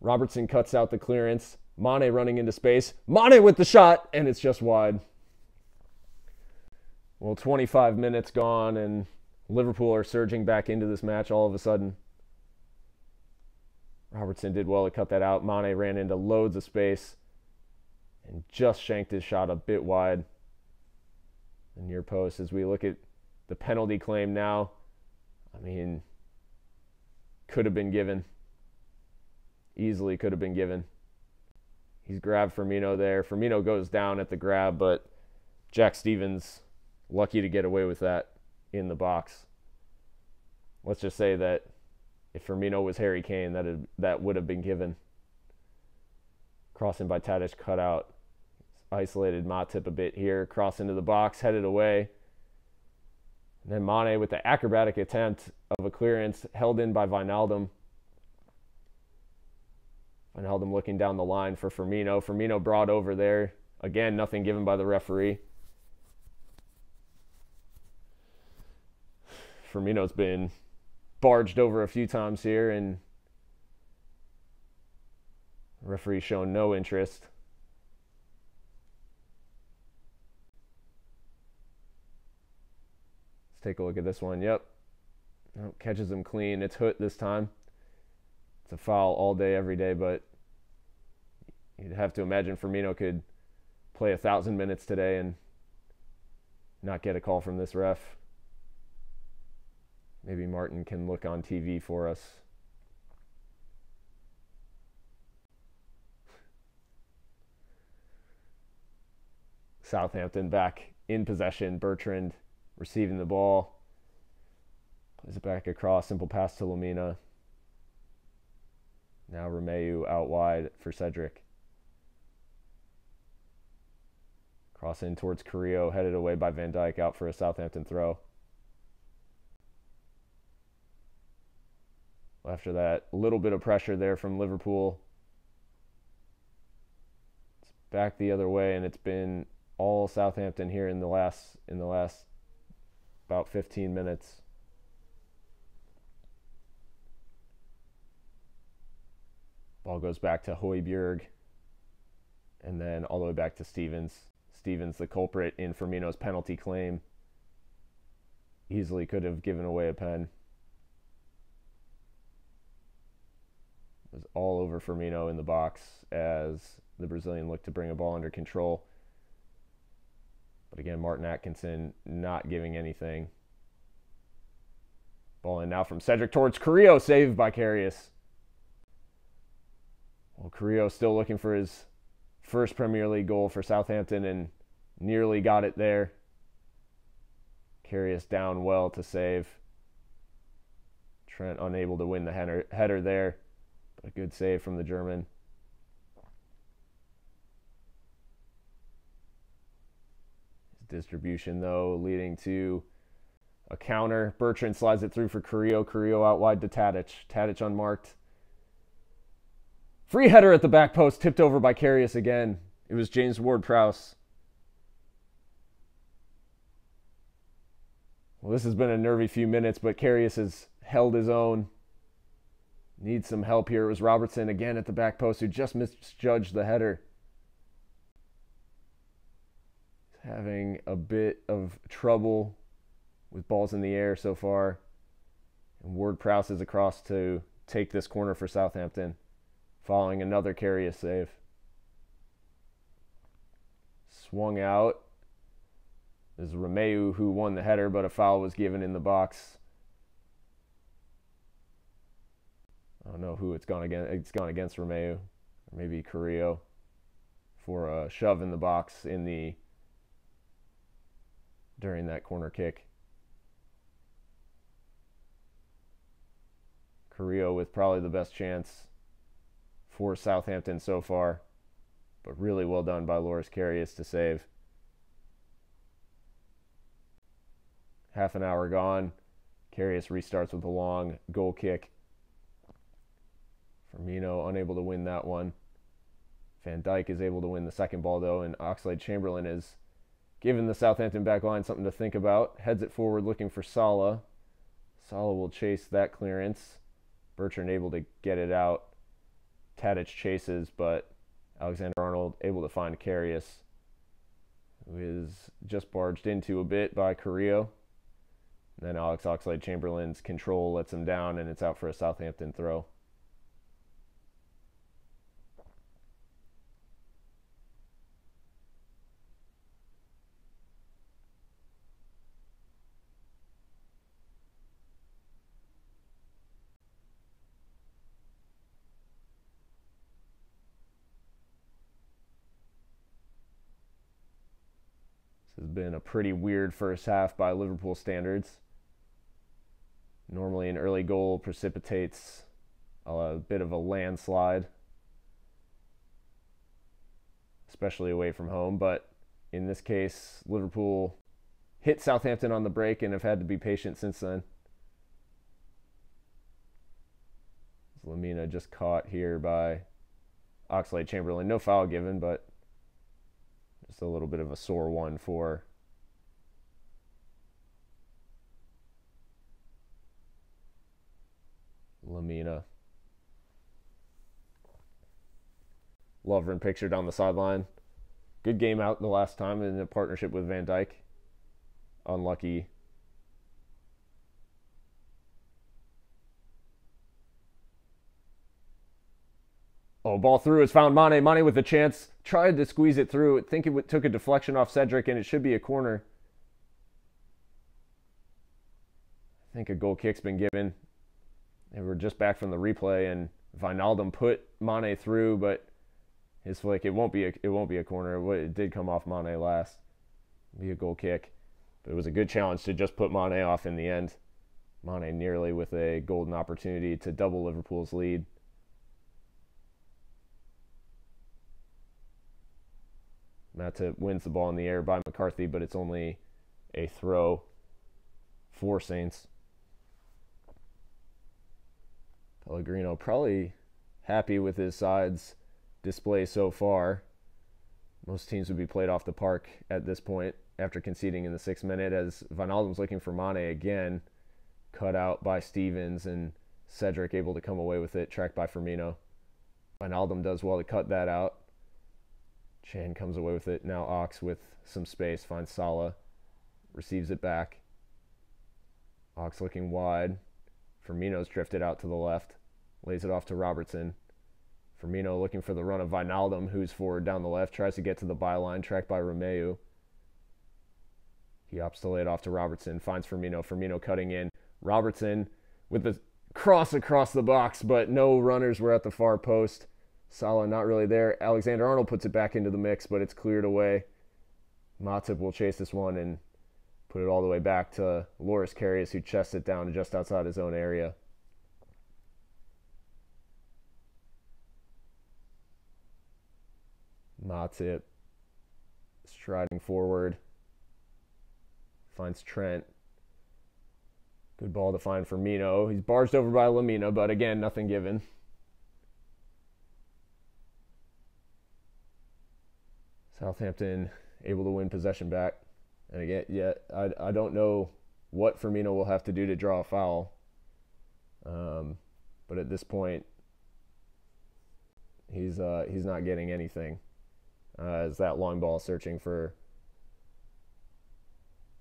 Robertson cuts out the clearance. Mane running into space. Mane with the shot, and it's just wide. Well, 25 minutes gone, and Liverpool are surging back into this match all of a sudden. Robertson did well to cut that out. Mane ran into loads of space and just shanked his shot a bit wide. The near post as we look at the penalty claim now. I mean, could have been given. Easily could have been given. He's grabbed Firmino there. Firmino goes down at the grab, but Jack Stevens lucky to get away with that in the box. Let's just say that if Firmino was Harry Kane, that would have been given. Crossing by Tadic, cut out. Isolated Matip a bit here. Cross into the box, headed away. And then Mane with the acrobatic attempt of a clearance held in by Wijnaldum. Wijnaldum looking down the line for Firmino. Firmino brought over there. Again, nothing given by the referee. Firmino's been barged over a few times here, and the referee's shown no interest. Take a look at this one. Yep. Oh, catches him clean. It's Hut this time. It's a foul all day, every day, but you'd have to imagine Firmino could play 1,000 minutes today and not get a call from this ref. Maybe Martin can look on TV for us. Southampton back in possession. Bertrand receiving the ball. Plays it back across. Simple pass to Lamina. Now Romeu out wide for Cedric. Cross in towards Carrillo, headed away by Van Dijk, out for a Southampton throw. After that, a little bit of pressure there from Liverpool. It's back the other way, and it's been all Southampton here in the last about 15 minutes. Ball goes back to Højbjerg, and then all the way back to Stevens. Stevens, the culprit in Firmino's penalty claim. Easily could have given away a pen. It was all over Firmino in the box as the Brazilian looked to bring a ball under control. But again, Martin Atkinson not giving anything. Ball in now from Cedric towards Carrillo, saved by Karius. Well, Carrillo still looking for his first Premier League goal for Southampton and nearly got it there. Karius down well to save. Trent unable to win the header there, but a good save from the German. His distribution, though, leading to a counter. Bertrand slides it through for Carrillo. Carrillo out wide to Tadic. Tadic unmarked. Free header at the back post, tipped over by Karius again. It was James Ward-Prowse. Well, this has been a nervy few minutes, but Karius has held his own. Needs some help here. It was Robertson again at the back post who just misjudged the header. He's having a bit of trouble with balls in the air so far. And Ward-Prowse is across to take this corner for Southampton, following another Karius save. Swung out. There's Romeu who won the header, but a foul was given in the box. I don't know who it's gone against. It's gone against Romeu, or maybe Carrillo, for a shove in the box during that corner kick. Carrillo with probably the best chance for Southampton so far, but really well done by Loris Karius to save. Half an hour gone. Karius restarts with a long goal kick. Firmino unable to win that one. Van Dijk is able to win the second ball, though, and Oxlade-Chamberlain is giving the Southampton back line something to think about. Heads it forward looking for Salah. Salah will chase that clearance. Bertrand able to get it out. Tadic chases, but Alexander-Arnold able to find Karius, who is just barged into a bit by Carrillo. And then Alex Oxlade-Chamberlain's control lets him down, and it's out for a Southampton throw. This has been a pretty weird first half by Liverpool standards. Normally an early goal precipitates a bit of a landslide, especially away from home. But in this case, Liverpool hit Southampton on the break and have had to be patient since then. Lamina just caught here by Oxlade-Chamberlain. No foul given, but just a little bit of a sore one for Lamina. Lovren pictured on the sideline. Good game out the last time in a partnership with Van Dijk. Unlucky. Oh, ball through. It's found Mane. Mane with a chance. Tried to squeeze it through. I think it took a deflection off Cedric, and it should be a corner. I think a goal kick's been given. And we're just back from the replay, and Wijnaldum put Mane through, but his flick, it won't be a corner. It did come off Mane last. Be a goal kick. But it was a good challenge to just put Mane off in the end. Mane nearly with a golden opportunity to double Liverpool's lead. Matip wins the ball in the air by McCarthy, but it's only a throw for Saints. Pellegrino probably happy with his side's display so far. Most teams would be played off the park at this point after conceding in the 6th minute, as Wijnaldum's looking for Mane again. Cut out by Stevens, and Cedric able to come away with it, tracked by Firmino. Wijnaldum does well to cut that out. Chan comes away with it. Now Ox with some space finds Salah, receives it back. Ox looking wide. Firmino's drifted out to the left, lays it off to Robertson. Firmino looking for the run of Wijnaldum, who's forward down the left, tries to get to the byline, tracked by Romeu. He opts to lay it off to Robertson, finds Firmino. Firmino cutting in. Robertson with the cross across the box, but no runners were at the far post. Salah not really there. Alexander-Arnold puts it back into the mix, but it's cleared away. Matip will chase this one and put it all the way back to Loris Karius, who chests it down just outside his own area. Matip striding forward. Finds Trent. Good ball to find Firmino. He's barged over by Lamina, but again, nothing given. Southampton able to win possession back. And again, I don't know what Firmino will have to do to draw a foul. But at this point, he's not getting anything. As that long ball searching for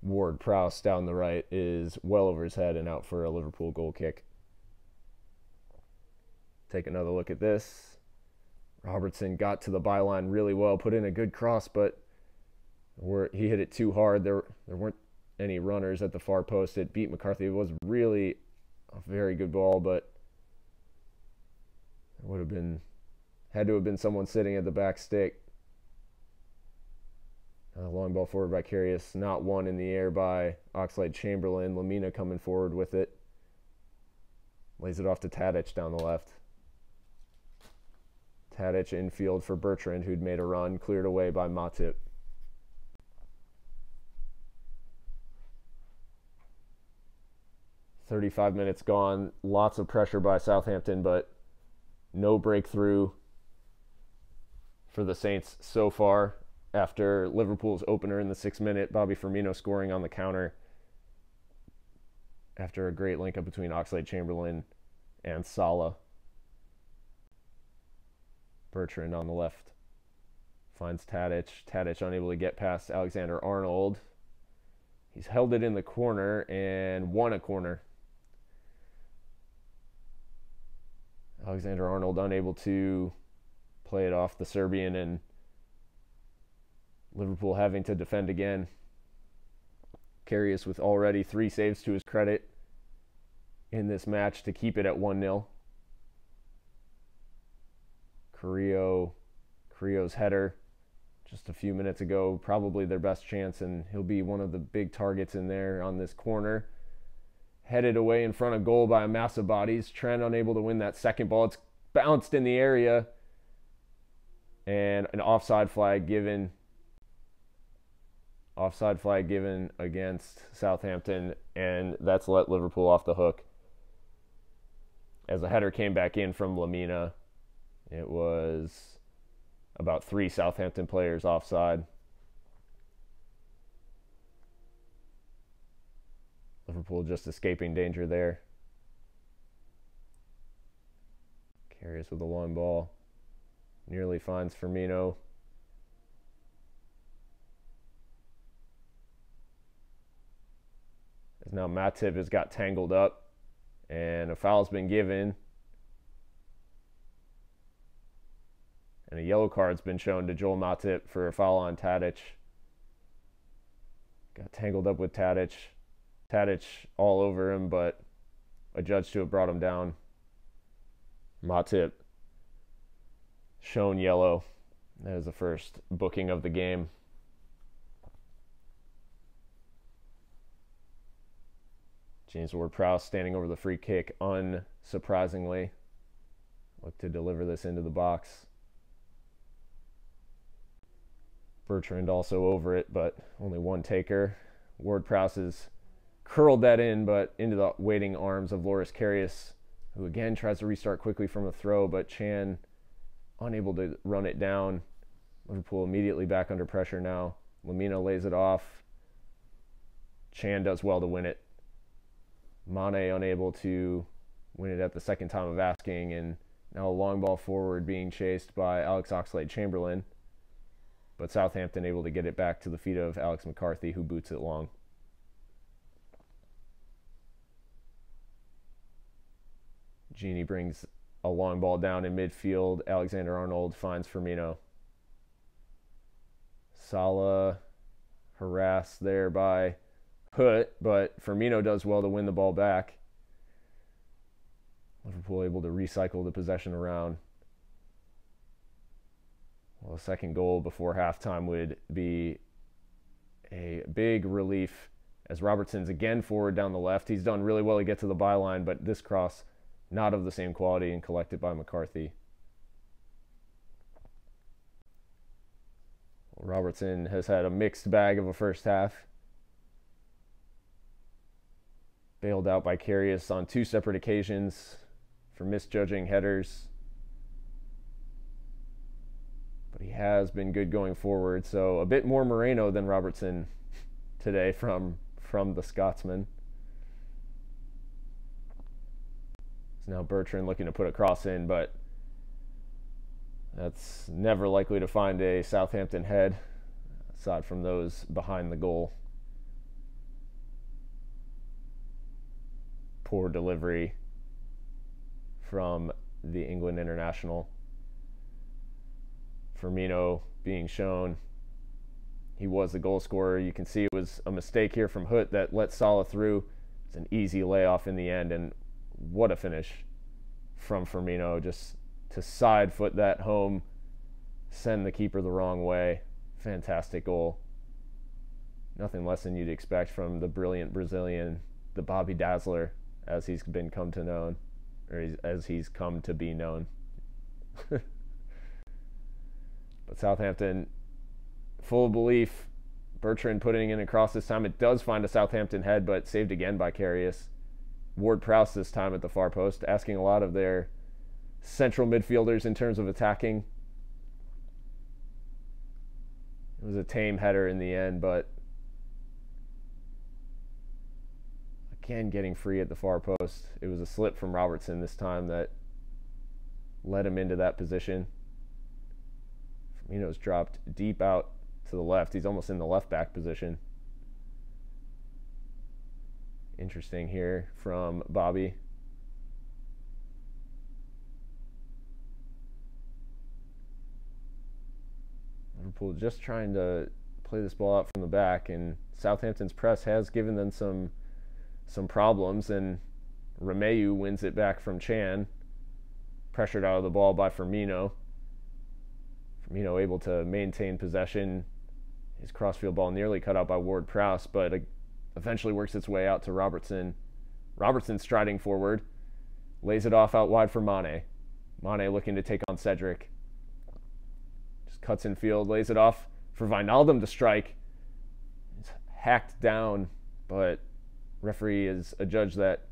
Ward-Prowse down the right is well over his head and out for a Liverpool goal kick. Take another look at this. Robertson got to the byline really well, put in a good cross, but he hit it too hard. There weren't any runners at the far post. It beat McCarthy. It was really a very good ball, but there had to have been someone sitting at the back stick. Long ball forward by Karius, not one in the air by Oxlade-Chamberlain. Lamina coming forward with it. Lays it off to Tadic down the left. Tadic infield for Bertrand, who'd made a run, cleared away by Matip. "35 minutes gone. Lots of pressure by Southampton, but no breakthrough for the Saints so far. After Liverpool's opener in the 6th minute, Bobby Firmino scoring on the counter after a great link-up between Oxlade-Chamberlain and Salah. Bertrand on the left finds Tadic. Tadic unable to get past Alexander-Arnold. He's held it in the corner and won a corner. Alexander-Arnold unable to play it off the Serbian, and Liverpool having to defend again. Karius with already 3 saves to his credit in this match to keep it at 1-0. Carrillo's header just a few minutes ago, probably their best chance, and he'll be one of the big targets in there on this corner. Headed away in front of goal by a mass of bodies. Trent unable to win that second ball. It's bounced in the area, and an offside flag given. Offside flag given against Southampton, and that's let Liverpool off the hook. As the header came back in from Lamina, it was about 3 Southampton players offside. Liverpool just escaping danger there. Karius with a long ball. Nearly finds Firmino. As now Matip has got tangled up, and a foul's been given. And a yellow card's been shown to Joel Matip for a foul on Tadic. Got tangled up with Tadic. Tadic all over him, but adjudged to have brought him down. Matip shown yellow. That is the first booking of the game. James Ward-Prowse standing over the free kick, unsurprisingly. Look to deliver this into the box. Bertrand also over it, but only one taker. Ward-Prowse has curled that in, but into the waiting arms of Loris Karius, who again tries to restart quickly from a throw, but Chan unable to run it down. Liverpool immediately back under pressure now. Lamina lays it off. Chan does well to win it. Mane unable to win it at the second time of asking, and now a long ball forward being chased by Alex Oxlade-Chamberlain, but Southampton able to get it back to the feet of Alex McCarthy, who boots it long. Gini brings a long ball down in midfield. Alexander-Arnold finds Firmino. Salah harassed there by Hoot, but Firmino does well to win the ball back. Liverpool able to recycle the possession around. Well, a second goal before halftime would be a big relief, as Robertson's again forward down the left. He's done really well to get to the byline, but this cross not of the same quality and collected by McCarthy. Robertson has had a mixed bag of a first half. Bailed out by Karius on two separate occasions for misjudging headers. But he has been good going forward, so a bit more Moreno than Robertson today from the Scotsman. It's now Bertrand looking to put a cross in, but that's never likely to find a Southampton head, aside from those behind the goal. Poor delivery from the England international. Firmino being shown he was the goal scorer. You can see it was a mistake here from Hoot that let Salah through. It's an easy layoff in the end, and what a finish from Firmino, just to side foot that home, send the keeper the wrong way. Fantastic goal. Nothing less than you'd expect from the brilliant Brazilian, the Bobby Dazzler, as he's been come to known, or as he's come to be known. But Southampton, full of belief. Bertrand putting in a cross this time. It does find a Southampton head, but saved again by Karius. Ward-Prowse this time at the far post, asking a lot of their central midfielders in terms of attacking. It was a tame header in the end, but again getting free at the far post. It was a slip from Robertson this time that led him into that position. Firmino's dropped deep out to the left. He's almost in the left back position. Interesting here from Bobby. Liverpool just trying to play this ball out from the back, and Southampton's press has given them some problems, and Romeu wins it back from Chan, pressured out of the ball by Firmino. Firmino able to maintain possession. His crossfield ball nearly cut out by Ward-Prowse, but eventually works its way out to Robertson. Robertson striding forward, lays it off out wide for Mane. Mane looking to take on Cedric. Just cuts in field, lays it off for Wijnaldum to strike. It's hacked down, but referee is adjudged that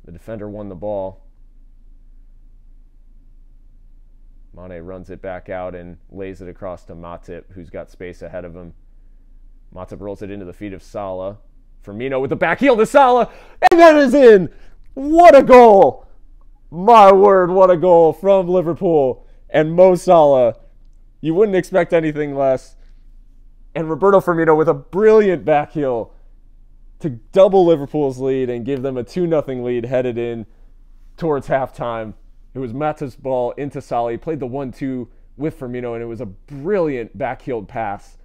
the defender won the ball. Mane runs it back out and lays it across to Matip, who's got space ahead of him. Matip rolls it into the feet of Salah. Firmino with the back heel to Salah, and that is in! What a goal! My word, what a goal from Liverpool and Mo Salah. You wouldn't expect anything less. And Roberto Firmino with a brilliant back heel to double Liverpool's lead and give them a 2-0 lead headed in towards halftime. It was Matip's ball into Salah. He played the 1-2 with Firmino, and it was a brilliant back-heeled pass.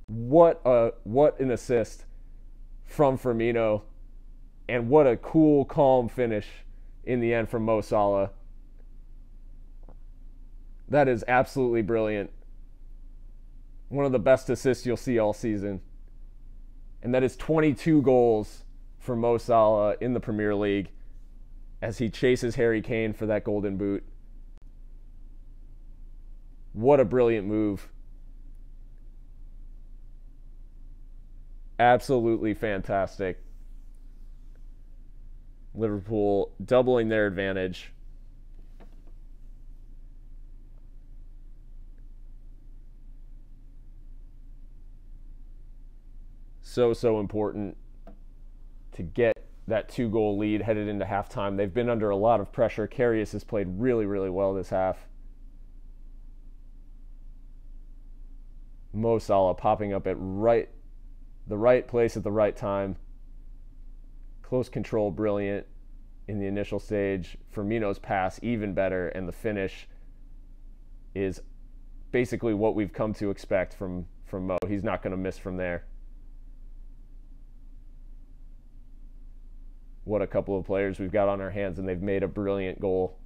What an assist from Firmino, and what a cool, calm finish in the end from Mo Salah. That is absolutely brilliant. One of the best assists you'll see all season. And that is 22 goals for Mo Salah in the Premier League as he chases Harry Kane for that golden boot. What a brilliant move. Absolutely fantastic. Liverpool doubling their advantage. So important to get that 2-goal lead headed into halftime. They've been under a lot of pressure. Karius has played really, really well this half. Mo Salah popping up at the right place at the right time. Close control, brilliant in the initial stage. Firmino's pass, even better, and the finish is basically what we've come to expect from Mo. He's not going to miss from there. What a couple of players we've got on our hands, and they've made a brilliant goal,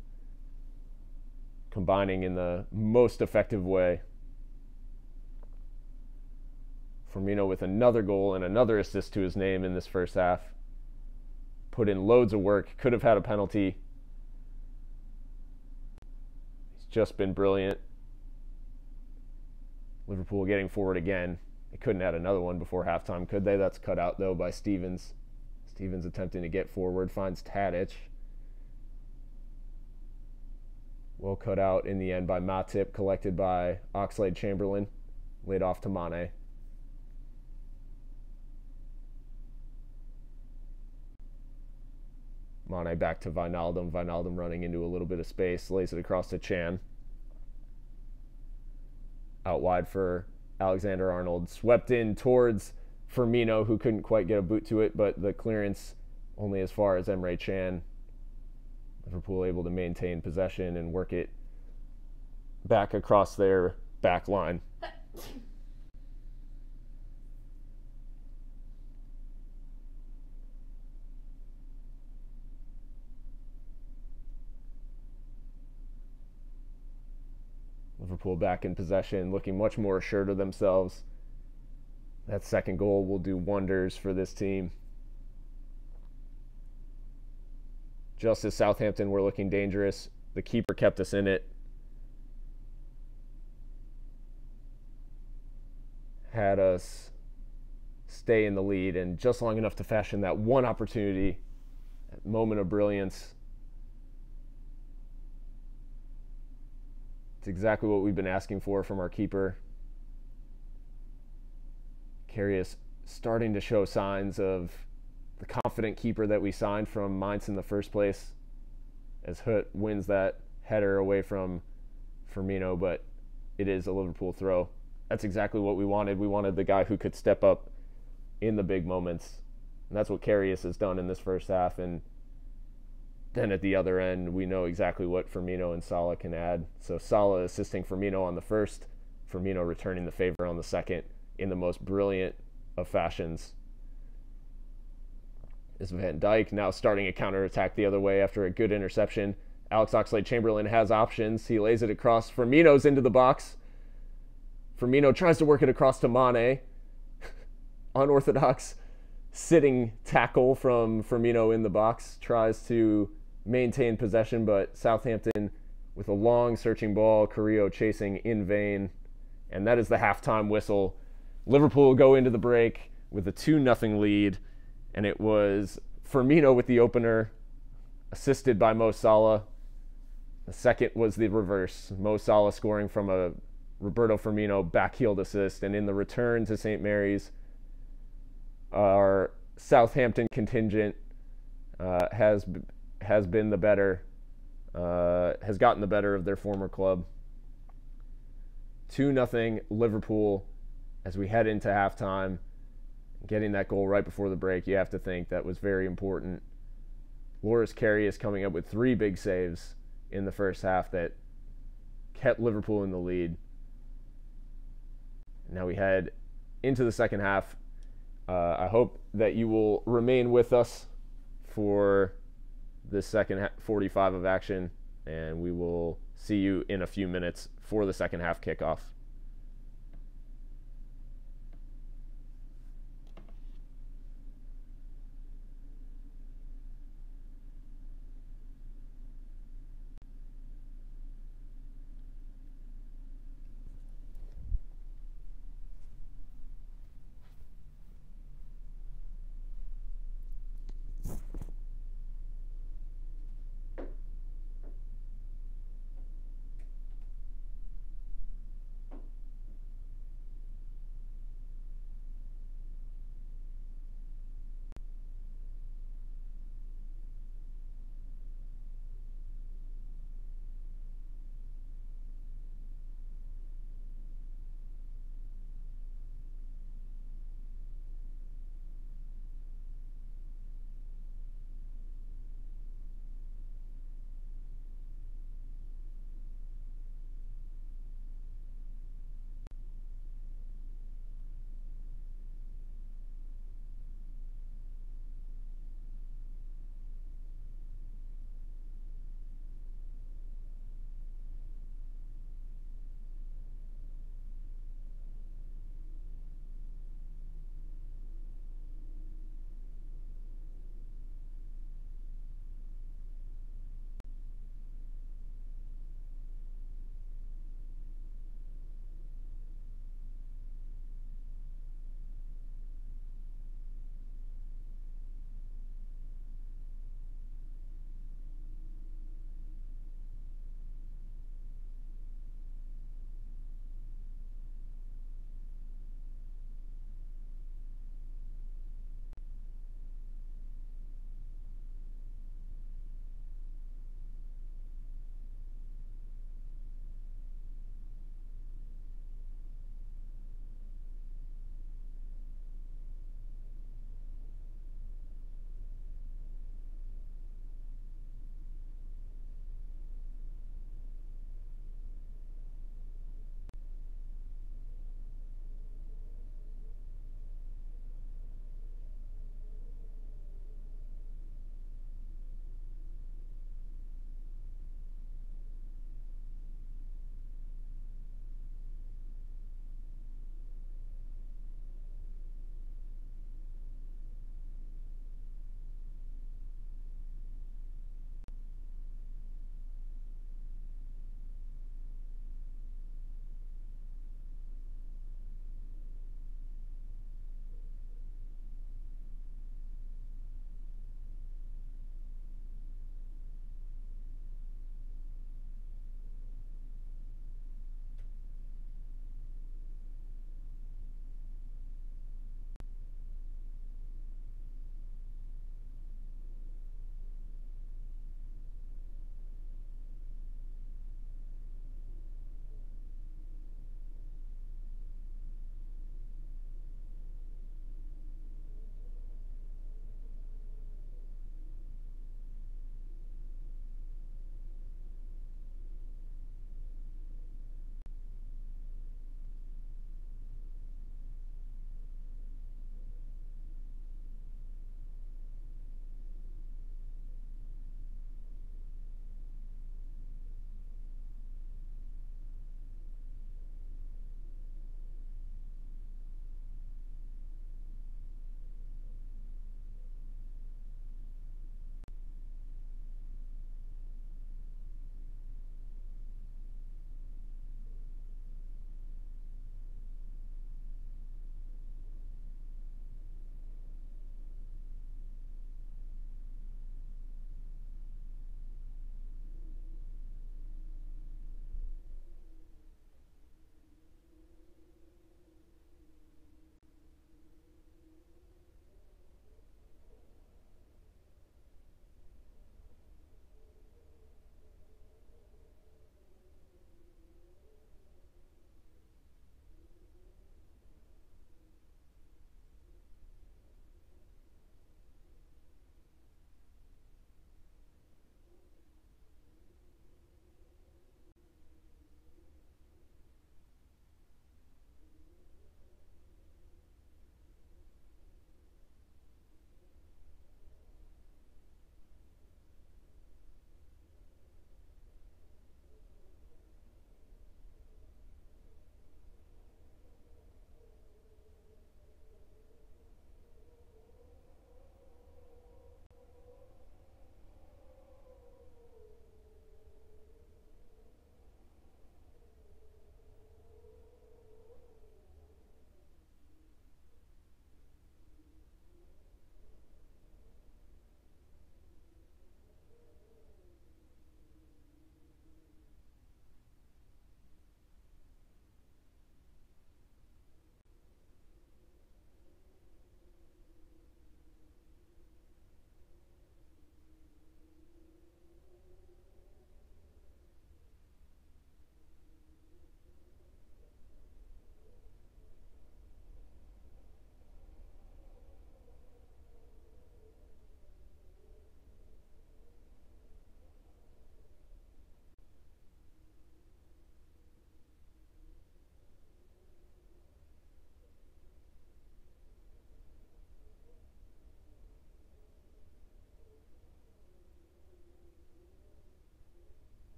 combining in the most effective way. Firmino with another goal and another assist to his name in this first half. Put in loads of work, could have had a penalty. He's just been brilliant. Liverpool getting forward again. They couldn't add another one before halftime, could they? That's cut out, though, by Stevens. Stevens attempting to get forward, finds Tadic. Well cut out in the end by Matip, collected by Oxlade-Chamberlain, laid off to Mane. Mane back to Wijnaldum. Wijnaldum running into a little bit of space, lays it across to Chan. Out wide for Alexander-Arnold, swept in towards Firmino, who couldn't quite get a boot to it, but the clearance only as far as Emre Can. Liverpool able to maintain possession and work it back across their back line. Liverpool back in possession, looking much more assured of themselves. That second goal will do wonders for this team. Just as Southampton were looking dangerous, the keeper kept us in it. Had us stay in the lead, and just long enough to fashion that one opportunity, that moment of brilliance. It's exactly what we've been asking for from our keeper. Karius starting to show signs of the confident keeper that we signed from Mainz in the first place, as Hutt wins that header away from Firmino, but it is a Liverpool throw. That's exactly what we wanted. We wanted the guy who could step up in the big moments, and that's what Karius has done in this first half. And then at the other end, we know exactly what Firmino and Salah can add. So Salah assisting Firmino on the first, Firmino returning the favor on the second in the most brilliant of fashions. Is Van Dijk now starting a counterattack the other way after a good interception. Alex Oxlade-Chamberlain has options. He lays it across. Firmino's into the box. Firmino tries to work it across to Mane. Unorthodox sitting tackle from Firmino in the box. Tries to maintain possession, but Southampton with a long searching ball. Carrillo chasing in vain. And that is the halftime whistle. Liverpool go into the break with a 2-0 lead. And it was Firmino with the opener, assisted by Mo Salah. The second was the reverse. Mo Salah scoring from a Roberto Firmino backheeled assist. And in the return to St. Mary's, our Southampton contingent has been the better, has gotten the better of their former club. 2-0 Liverpool as we head into halftime. Getting that goal right before the break, you have to think that was very important. Loris Karius coming up with 3 big saves in the first half that kept Liverpool in the lead. Now we head into the second half. I hope that you will remain with us for this second 45 of action, and we will see you in a few minutes for the second half kickoff.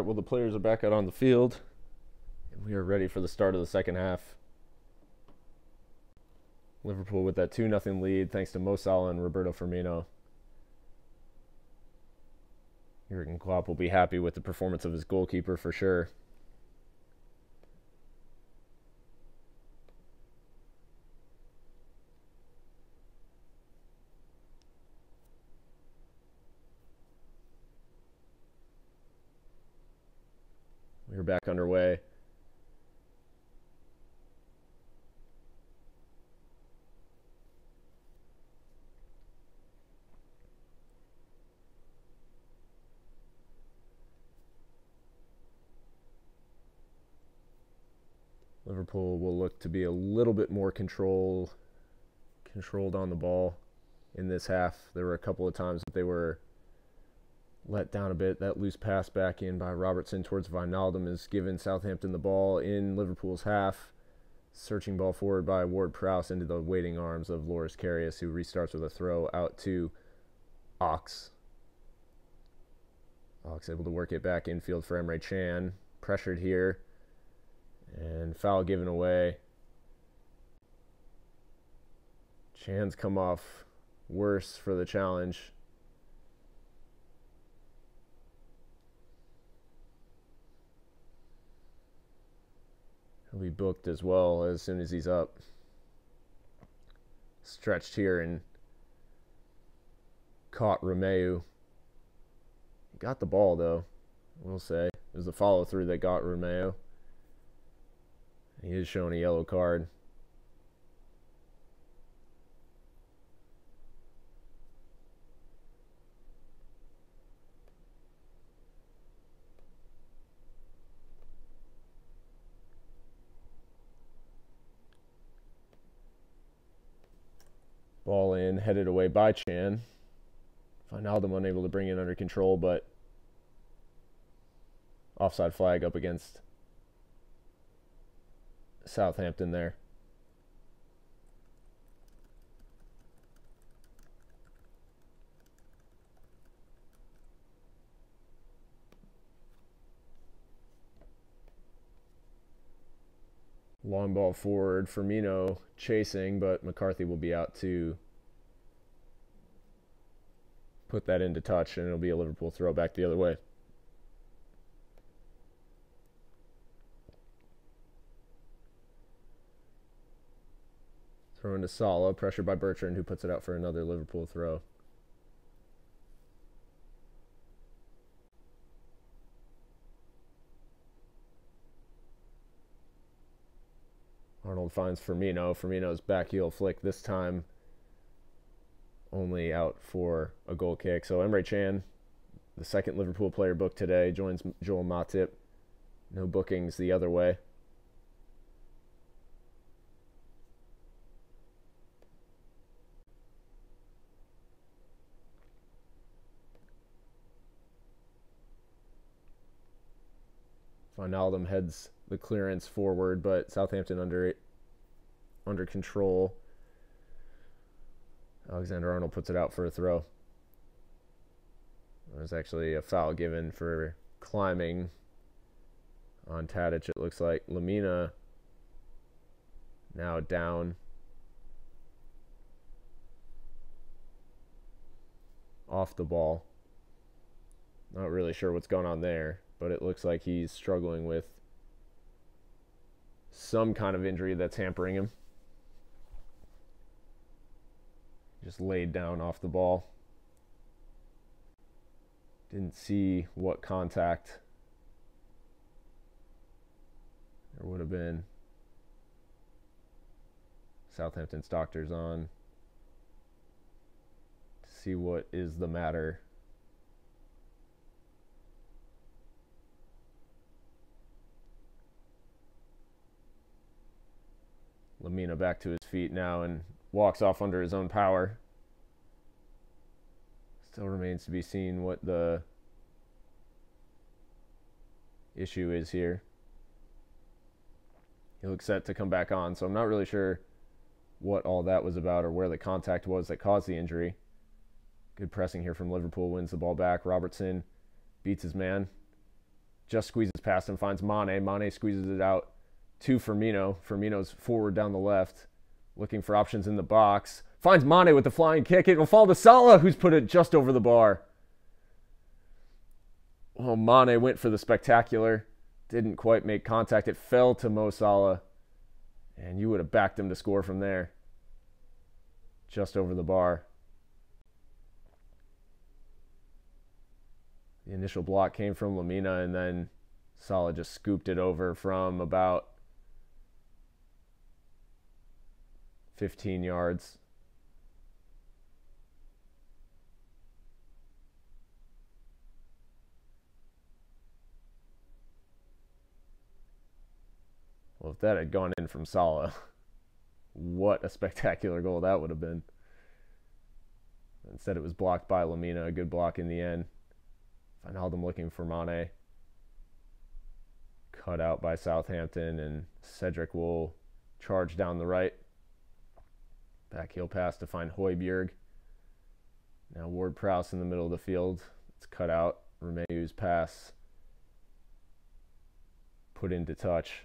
right, well, the players are back out on the field, and we are ready for the start of the second half. Liverpool with that 2-0 lead thanks to Mo Salah and Roberto Firmino. Jurgen Klopp will be happy with the performance of his goalkeeper for sure. We're back underway. Liverpool will look to be a little bit more controlled on the ball in this half. There were a couple of times that they were let down a bit. That loose pass back in by Robertson towards Wijnaldum has given Southampton the ball in Liverpool's half. Searching ball forward by Ward-Prowse into the waiting arms of Loris Karius, who restarts with a throw out to Ox. Ox able to work it back infield for Emre Can. Pressured here. And foul given away. Chan's come off worse for the challenge. He'll be booked as well as soon as he's up. Stretched here and caught Romeu. Got the ball though, we'll say. It was the follow through that got Romeu. He is shown a yellow card. Ball in, headed away by Chan. Wijnaldum unable to bring it under control, but offside flag up against Southampton there. Long ball forward, Firmino chasing, but McCarthy will be out to put that into touch, and it'll be a Liverpool throw back the other way. Throw into Salah, pressured by Bertrand, who puts it out for another Liverpool throw. Arnold finds Firmino. Firmino's back heel flick this time only out for a goal kick. So Emre Can, the second Liverpool player booked today, joins Joel Matip. No bookings the other way. Wijnaldum heads the clearance forward, but Southampton under control. Alexander-Arnold puts it out for a throw. There's actually a foul given for climbing on Tadic, it looks like. Lamina now down off the ball. Not really sure what's going on there, but it looks like he's struggling with some kind of injury that's hampering him. Just laid down off the ball. Didn't see what contact there would have been. Southampton's doctor's on to see what is the matter. Lamina back to his feet now and walks off under his own power. Still remains to be seen what the issue is here. He looks set to come back on, so I'm not really sure what all that was about or where the contact was that caused the injury. Good pressing here from Liverpool, wins the ball back. Robertson beats his man. just squeezes past him, finds Mane. Mane squeezes it out to Firmino. Firmino's forward down the left, looking for options in the box. Finds Mane with the flying kick. It will fall to Salah, who's put it just over the bar. Well, Mane went for the spectacular. Didn't quite make contact. It fell to Mo Salah. And you would have backed him to score from there. Just over the bar. The initial block came from Lamina, and then Salah just scooped it over from about 15 yards. Well, if that had gone in from Salah, what a spectacular goal that would have been. Instead, it was blocked by Lamina. A good block in the end. Wijnaldum looking for Mane. Cut out by Southampton, and Cedric will charge down the right. Backheel pass to find Højbjerg. Now Ward-Prowse in the middle of the field. It's cut out. Romeu's pass put into touch.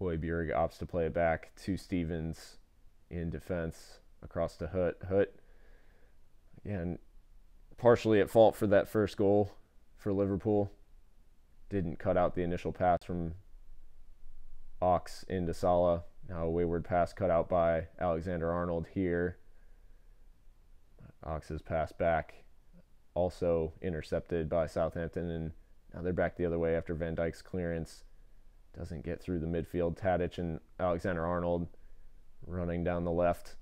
Højbjerg opts to play it back to Stevens in defense across to Hut. Hut, again, partially at fault for that first goal for Liverpool. Didn't cut out the initial pass from Ox into Salah. Now a wayward pass cut out by Alexander-Arnold here. Ox's pass back also intercepted by Southampton, and now they're back the other way after Van Dijk's clearance doesn't get through the midfield. Tadic and Alexander-Arnold running down the left.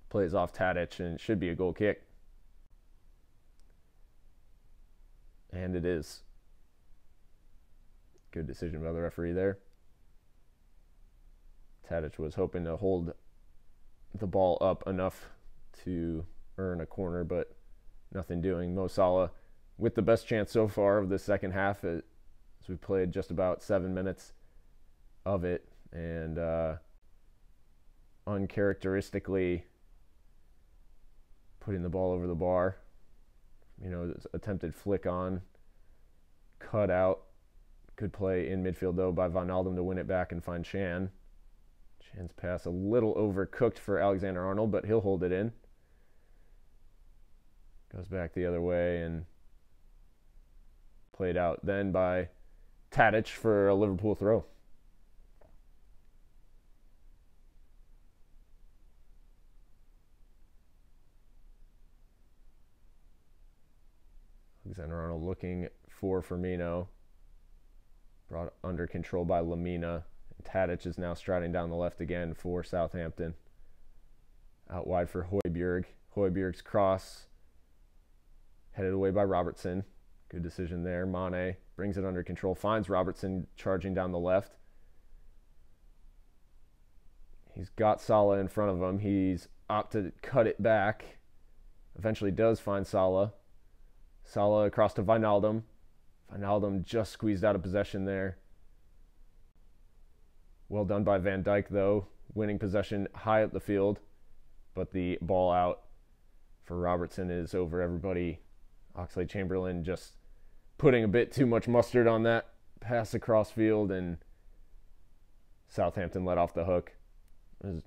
Plays off Tadic, and it should be a goal kick. And it is. Good decision by the referee there. Tadic was hoping to hold the ball up enough to earn a corner, but nothing doing. Mo Salah with the best chance so far of the second half, as we played just about 7 minutes of it, and uncharacteristically putting the ball over the bar. You know, attempted flick on, cut out. Good play in midfield, though, by Wijnaldum to win it back and find Chan. Chan's pass a little overcooked for Alexander-Arnold, but he'll hold it in. Goes back the other way and played out then by Tadic for a Liverpool throw. Alexander-Arnold looking for Firmino. Brought under control by Lamina. And Tadic is now striding down the left again for Southampton. Out wide for Højbjerg. Højbjerg's cross headed away by Robertson. Good decision there. Mane brings it under control. Finds Robertson charging down the left. He's got Salah in front of him. He's opted to cut it back. Eventually does find Salah. Salah across to Wijnaldum. Wijnaldum just squeezed out of possession there. Well done by Van Dijk, though. Winning possession high up the field. But the ball out for Robertson is over everybody. Oxlade-Chamberlain just putting a bit too much mustard on that pass across field, and Southampton let off the hook. It was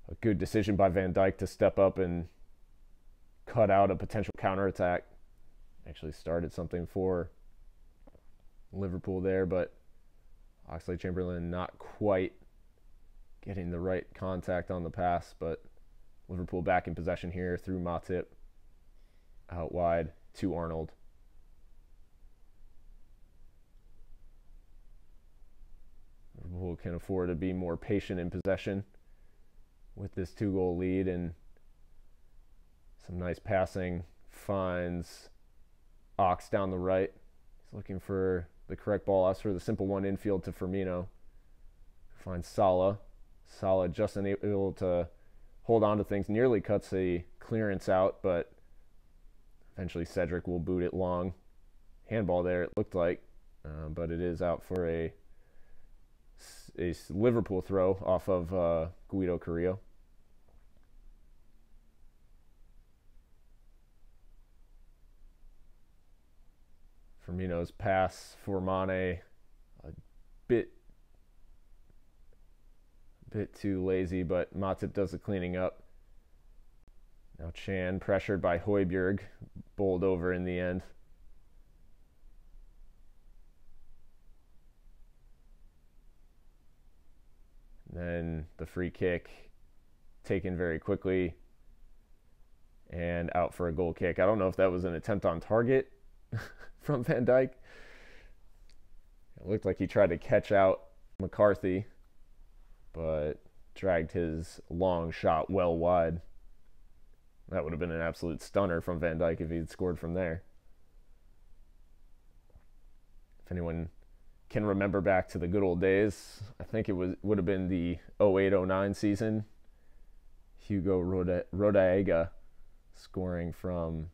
a good decision by Van Dijk to step up and cut out a potential counterattack. Actually started something for Liverpool there, but Oxlade-Chamberlain not quite getting the right contact on the pass, but Liverpool back in possession here through Matip. Out wide to Arnold. Liverpool can afford to be more patient in possession with this 2-goal lead, and some nice passing. Finds Ox down the right. He's looking for the correct ball. Asks for the simple one infield to Firmino. Finds Salah. Salah just unable to hold on to things. Nearly cuts the clearance out, but eventually Cedric will boot it long. Handball there, it looked like, but it is out for a Liverpool throw off of Guido Carrillo. Firmino's pass for Mane, a bit too lazy, but Matip does the cleaning up. Now Chan, pressured by Højbjerg, bowled over in the end. Then the free kick taken very quickly and out for a goal kick. I don't know if that was an attempt on target from Van Dijk. It looked like he tried to catch out McCarthy, but dragged his long shot well wide. That would have been an absolute stunner from Van Dijk if he'd scored from there. If anyone can remember back to the good old days, I think it would have been the 08-09 season. Hugo Rodallega scoring from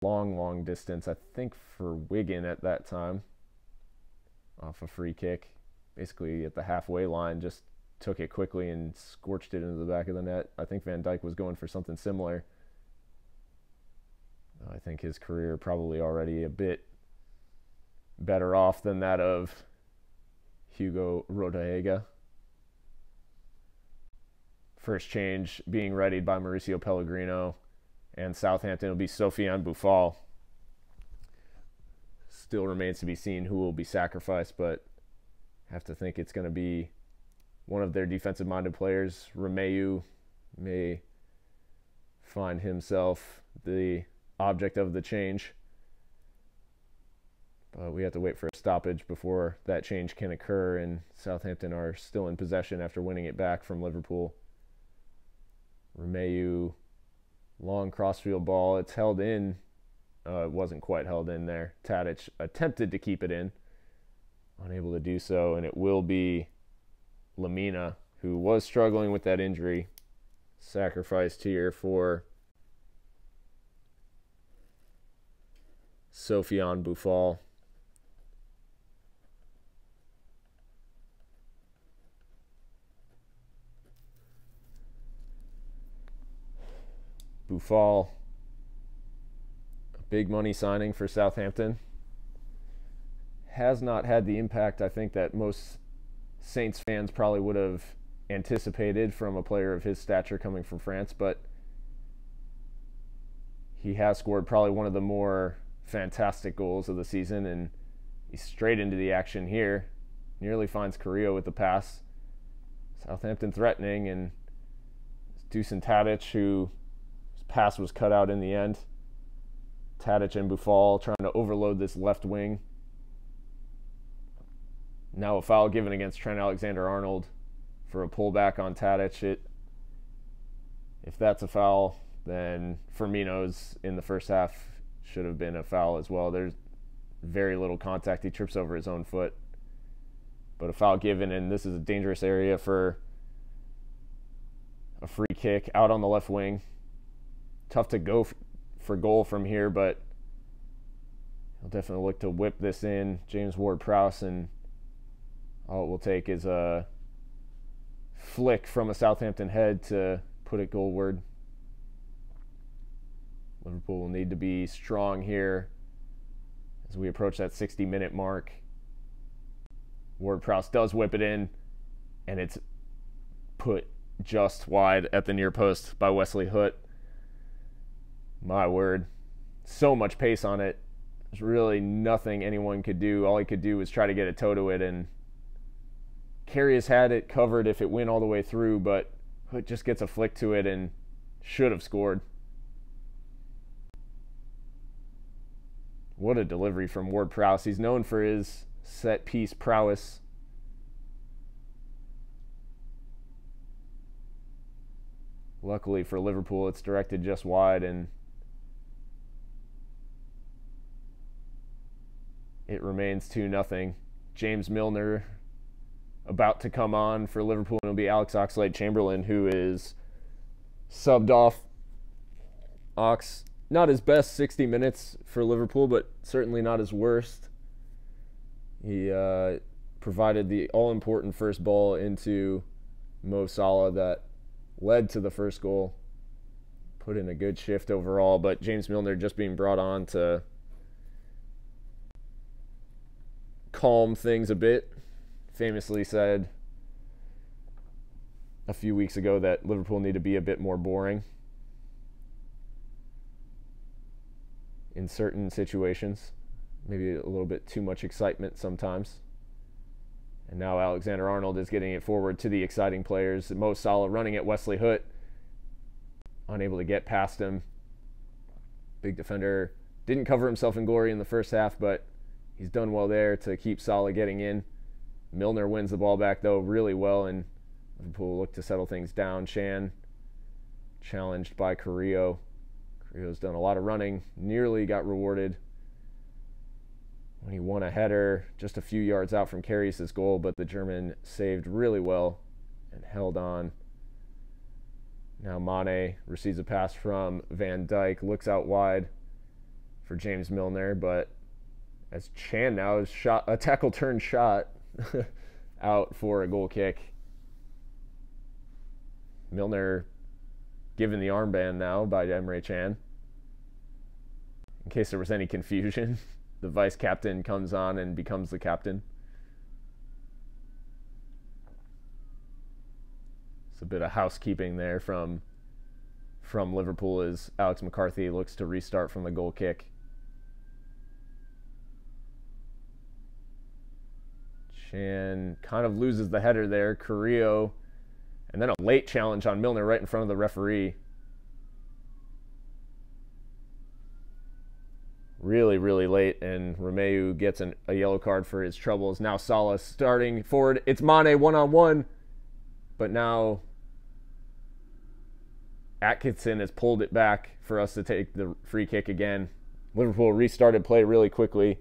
long distance, I think for Wigan at that time, off a free kick, basically at the halfway line, just took it quickly and scorched it into the back of the net. I think Van Dijk was going for something similar. I think his career probably already a bit better off than that of Hugo Rodallega. First change being readied by Mauricio Pellegrino, and Southampton will be Sofiane Boufal. Still remains to be seen who will be sacrificed, but I have to think it's going to be one of their defensive-minded players. Romeu may find himself the object of the change, but we have to wait for a stoppage before that change can occur, and Southampton are still in possession after winning it back from Liverpool. Romeu, long crossfield ball. It's held in. It wasn't quite held in there. Tadic attempted to keep it in, unable to do so, and it will be Lamina, who was struggling with that injury, sacrificed here for Sofiane Boufal. Boufal, a big money signing for Southampton, has not had the impact I think that most Saints fans probably would have anticipated from a player of his stature coming from France, but he has scored probably one of the more fantastic goals of the season, and he's straight into the action here. Nearly finds Carrillo with the pass. Southampton threatening, and Dusan Tadic, who pass was cut out in the end. Tadic and Boufal trying to overload this left wing. Now a foul given against Trent Alexander-Arnold for a pullback on Tadic. If that's a foul, then Firmino's in the first half should have been a foul as well. There's very little contact. He trips over his own foot. But a foul given, and this is a dangerous area for a free kick out on the left wing. Tough to go for goal from here, but he'll definitely look to whip this in. James Ward-Prowse, and all it will take is a flick from a Southampton head to put it goalward. Liverpool will need to be strong here as we approach that 60-minute mark. Ward-Prowse does whip it in, and it's put just wide at the near post by Wesley Hoot. My word, so much pace on it. There's really nothing anyone could do. All he could do was try to get a toe to it, and Karius had it covered if it went all the way through, but Hoot just gets a flick to it and should have scored. What a delivery from Ward-Prowse. He's known for his set-piece prowess. Luckily for Liverpool, it's directed just wide, and it remains 2-0. James Milner about to come on for Liverpool, and it'll be Alex Oxlade-Chamberlain who is subbed off. Ox, not his best 60 minutes for Liverpool, but certainly not his worst. He provided the all-important first ball into Mo Salah that led to the first goal. Put in a good shift overall, but James Milner just being brought on to calm things a bit. Famously said a few weeks ago that Liverpool need to be a bit more boring in certain situations. Maybe a little bit too much excitement sometimes. And now Alexander-Arnold is getting it forward to the exciting players. Mo Salah running at Wesley Hoot, unable to get past him. Big defender. Didn't cover himself in glory in the first half, but he's done well there to keep Salah getting in. Milner wins the ball back, though, really well, and Liverpool look to settle things down. Chan challenged by Carrillo. Carrillo's done a lot of running, nearly got rewarded when he won a header just a few yards out from Karius' goal, but the German saved really well and held on. Now Mane receives a pass from Van Dijk, looks out wide for James Milner, but as Chan now is shot, a tackle turn shot out for a goal kick. Milner given the armband now by Emre Can. In case there was any confusion, the vice captain comes on and becomes the captain. It's a bit of housekeeping there from Liverpool as Alex McCarthy looks to restart from the goal kick. Chan kind of loses the header there. Carrillo, and then a late challenge on Milner right in front of the referee. Really, really late, and Romeu gets a yellow card for his troubles. Now Salah starting forward. It's Mane one-on-one, but now Atkinson has pulled it back for us to take the free kick again. Liverpool restarted play really quickly.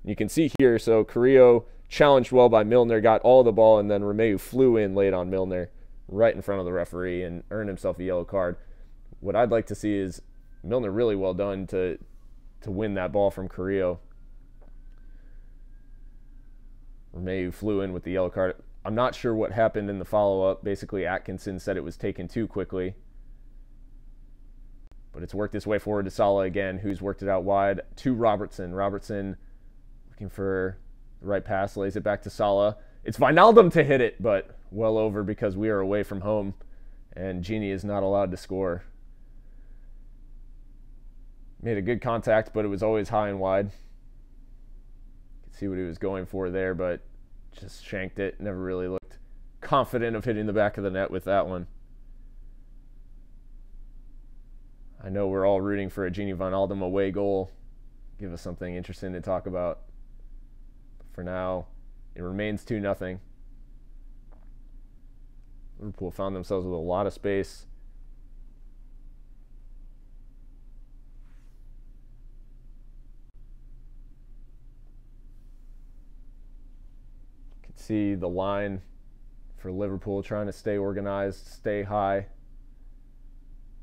You can see here, so Carrillo challenged well by Milner, got all the ball, and then Romeu flew in late on Milner right in front of the referee and earned himself a yellow card. What I'd like to see is Milner really well done to win that ball from Carrillo. Romeu flew in with the yellow card. I'm not sure what happened in the follow-up. Basically, Atkinson said it was taken too quickly. But it's worked its way forward to Salah again, who's worked it out wide to Robertson. Robertson looking for the right pass, lays it back to Salah. It's Wijnaldum to hit it, but well over because we are away from home, and Gini is not allowed to score. Made a good contact, but it was always high and wide. You could see what he was going for there, but just shanked it. Never really looked confident of hitting the back of the net with that one. I know we're all rooting for a Gini Wijnaldum away goal. Give us something interesting to talk about. But for now, it remains 2-0. Liverpool found themselves with a lot of space. You can see the line for Liverpool trying to stay organized, stay high.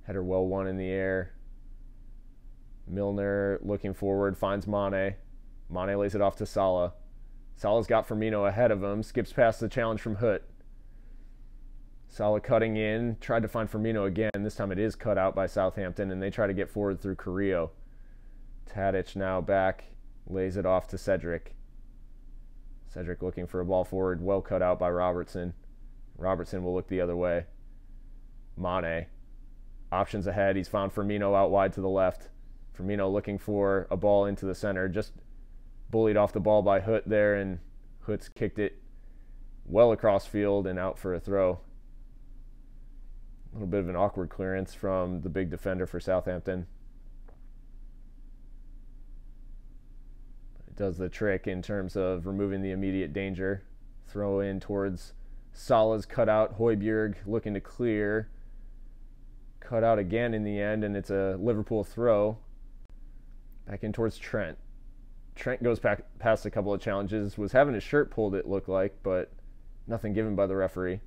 Header well won in the air. Milner looking forward, finds Mane. Mane lays it off to Salah. Salah's got Firmino ahead of him, skips past the challenge from Hoot. Salah cutting in, tried to find Firmino again. This time it is cut out by Southampton, and they try to get forward through Carrillo. Tadic now back, lays it off to Cedric. Cedric looking for a ball forward, well cut out by Robertson. Robertson will look the other way. Mane. Options ahead. He's found Firmino out wide to the left. Firmino looking for a ball into the center. Just bullied off the ball by Hoot there, and Hoot's kicked it well across field and out for a throw. A little bit of an awkward clearance from the big defender for Southampton. It does the trick in terms of removing the immediate danger. Throw in towards Salah's cutout. Højbjerg looking to clear. Cut out again in the end, and it's a Liverpool throw. Back in towards Trent. Trent goes past a couple of challenges. Was having his shirt pulled, it looked like, but nothing given by the referee.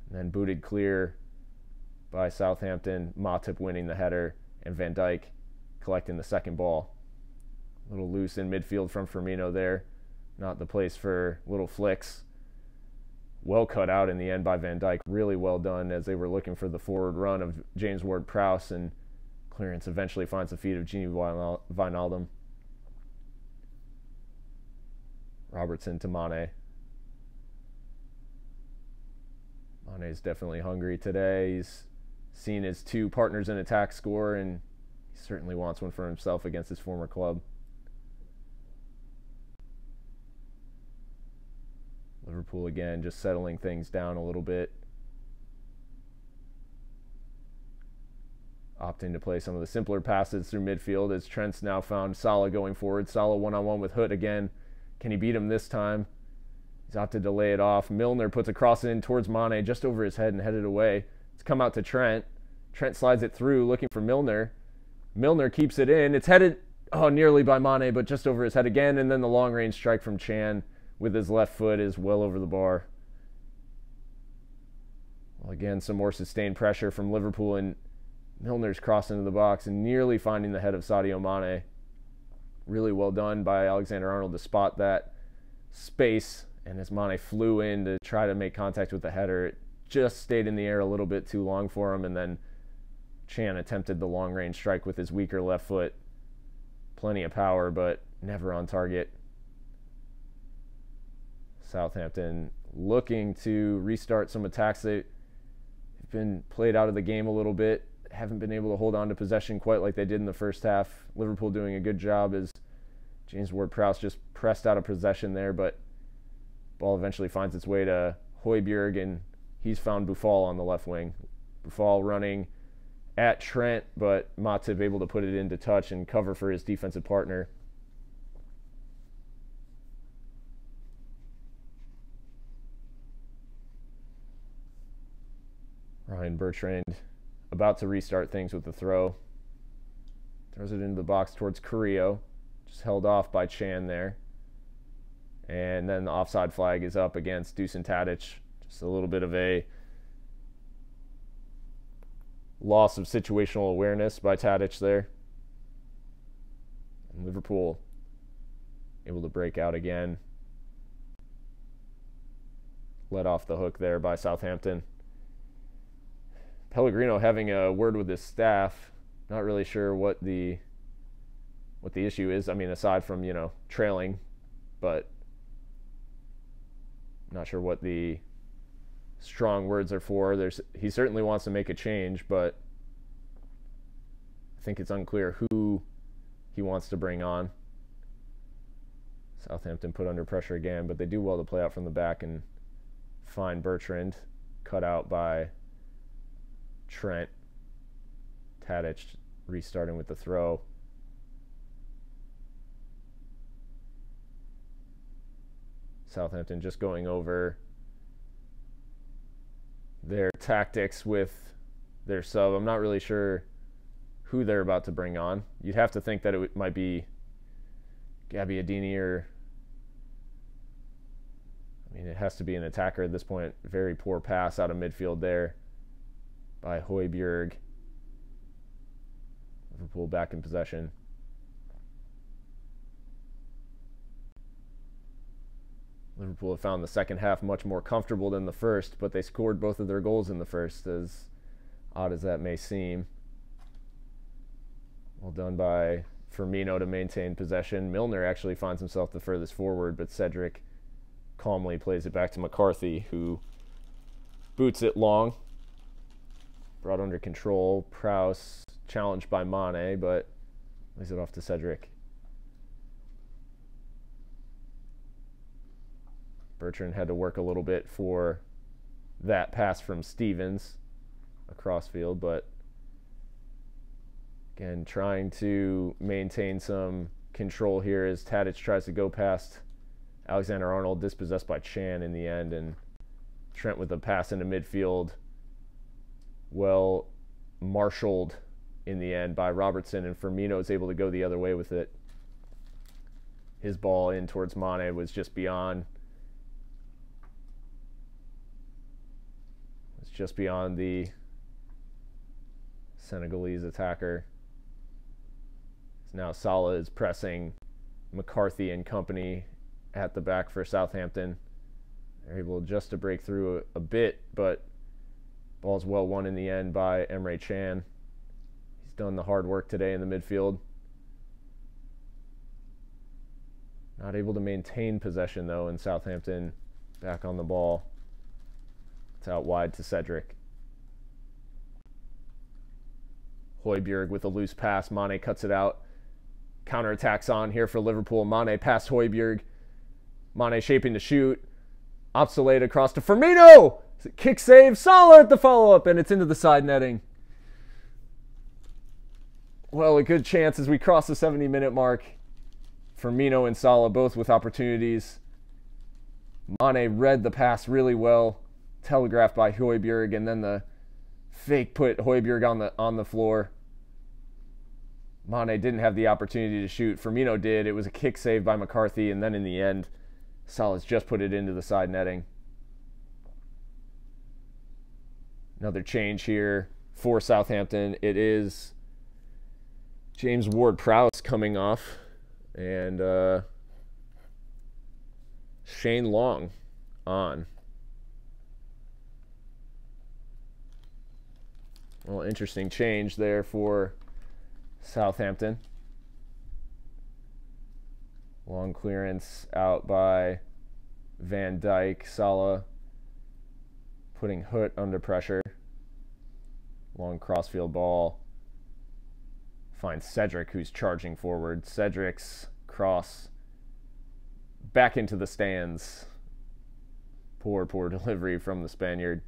And then booted clear by Southampton. Matip winning the header, and Van Dijk collecting the second ball. A little loose in midfield from Firmino there. Not the place for little flicks. Well cut out in the end by Van Dijk. Really well done as they were looking for the forward run of James Ward-Prowse, and clearance eventually finds the feet of Gini Wijnaldum. Robertson to Mane. Mane's definitely hungry today. He's seen his 2 partners in attack score, and he certainly wants one for himself against his former club. Liverpool again just settling things down a little bit. Opting to play some of the simpler passes through midfield as Trent's now found Salah going forward. Salah one-on-one with Hood again. Can he beat him this time? He's opted to lay it off. Milner puts a cross in towards Mane just over his head and headed away. It's come out to Trent. Trent slides it through looking for Milner. Milner keeps it in. It's headed nearly by Mane, but just over his head again. And then the long-range strike from Chan with his left foot is well over the bar. Well, again, some more sustained pressure from Liverpool, and Milner's crossed into the box and nearly finding the head of Sadio Mane. Really well done by Alexander-Arnold to spot that space, and as Mane flew in to try to make contact with the header, it just stayed in the air a little bit too long for him, and then Chan attempted the long-range strike with his weaker left foot. Plenty of power, but never on target. Southampton looking to restart some attacks. They've been played out of the game a little bit. Haven't been able to hold on to possession quite like they did in the first half. Liverpool doing a good job as James Ward-Prowse just pressed out of possession there, but ball eventually finds its way to Højbjerg, and he's found Buffal on the left wing. Buffal running at Trent, but Matip able to put it into touch and cover for his defensive partner. Ryan Bertrand about to restart things with the throw. Throws it into the box towards Carrillo. Just held off by Chan there. And then the offside flag is up against Dusan Tadic. Just a little bit of a loss of situational awareness by Tadic there. And Liverpool able to break out again. Let off the hook there by Southampton. Pellegrino having a word with his staff. Not really sure what the issue is. I mean, aside from, trailing, but not sure what the strong words are for. He certainly wants to make a change, but I think it's unclear who he wants to bring on. Southampton put under pressure again, but they do well to play out from the back and find Bertrand, cut out by Trent. Tadic restarting with the throw. Southampton just going over their tactics with their sub. I'm not really sure who they're about to bring on. You'd have to think that it might be Gabbiadini, or it has to be an attacker at this point. Very poor pass out of midfield there by Højbjerg. Liverpool back in possession. Liverpool have found the second half much more comfortable than the first, but they scored both of their goals in the first, as odd as that may seem. Well done by Firmino to maintain possession. Milner actually finds himself the furthest forward, but Cedric calmly plays it back to McCarthy, who boots it long. Brought under control. Prowse challenged by Mane, but lays it off to Cedric. Bertrand had to work a little bit for that pass from Stevens across field, but again, trying to maintain some control here as Tadic tries to go past Alexander-Arnold, dispossessed by Chan in the end, and Trent with a pass into midfield, well marshaled in the end by Robertson, and Firmino is able to go the other way with it. His ball in towards Mane was just beyond the Senegalese attacker. Now Salah is pressing McCarthy and company at the back for Southampton. They're able just to break through a bit, but ball's well won in the end by Emre Can. He's done the hard work today in the midfield. Not able to maintain possession, though, and Southampton back on the ball. It's out wide to Cedric. Højbjerg with a loose pass. Mane cuts it out. Counterattacks on here for Liverpool. Mane past Højbjerg. Mane shaping to shoot. Obsolete across to Firmino. Kick save. Salah at the follow-up, and it's into the side netting. Well, a good chance as we cross the 70-minute mark. Firmino and Salah both with opportunities. Mane read the pass really well. Telegraphed by Højbjerg, and then the fake put Højbjerg on the floor. Mane didn't have the opportunity to shoot. Firmino did. It was a kick save by McCarthy, and then in the end, Salah's just put it into the side netting. Another change here for Southampton. It is James Ward-Prowse coming off, and Shane Long on. Well, interesting change there for Southampton. Long clearance out by Van Dijk. Salah putting Hoot under pressure. Long crossfield ball. Finds Cedric, who's charging forward. Cedric's cross back into the stands. Poor delivery from the Spaniard.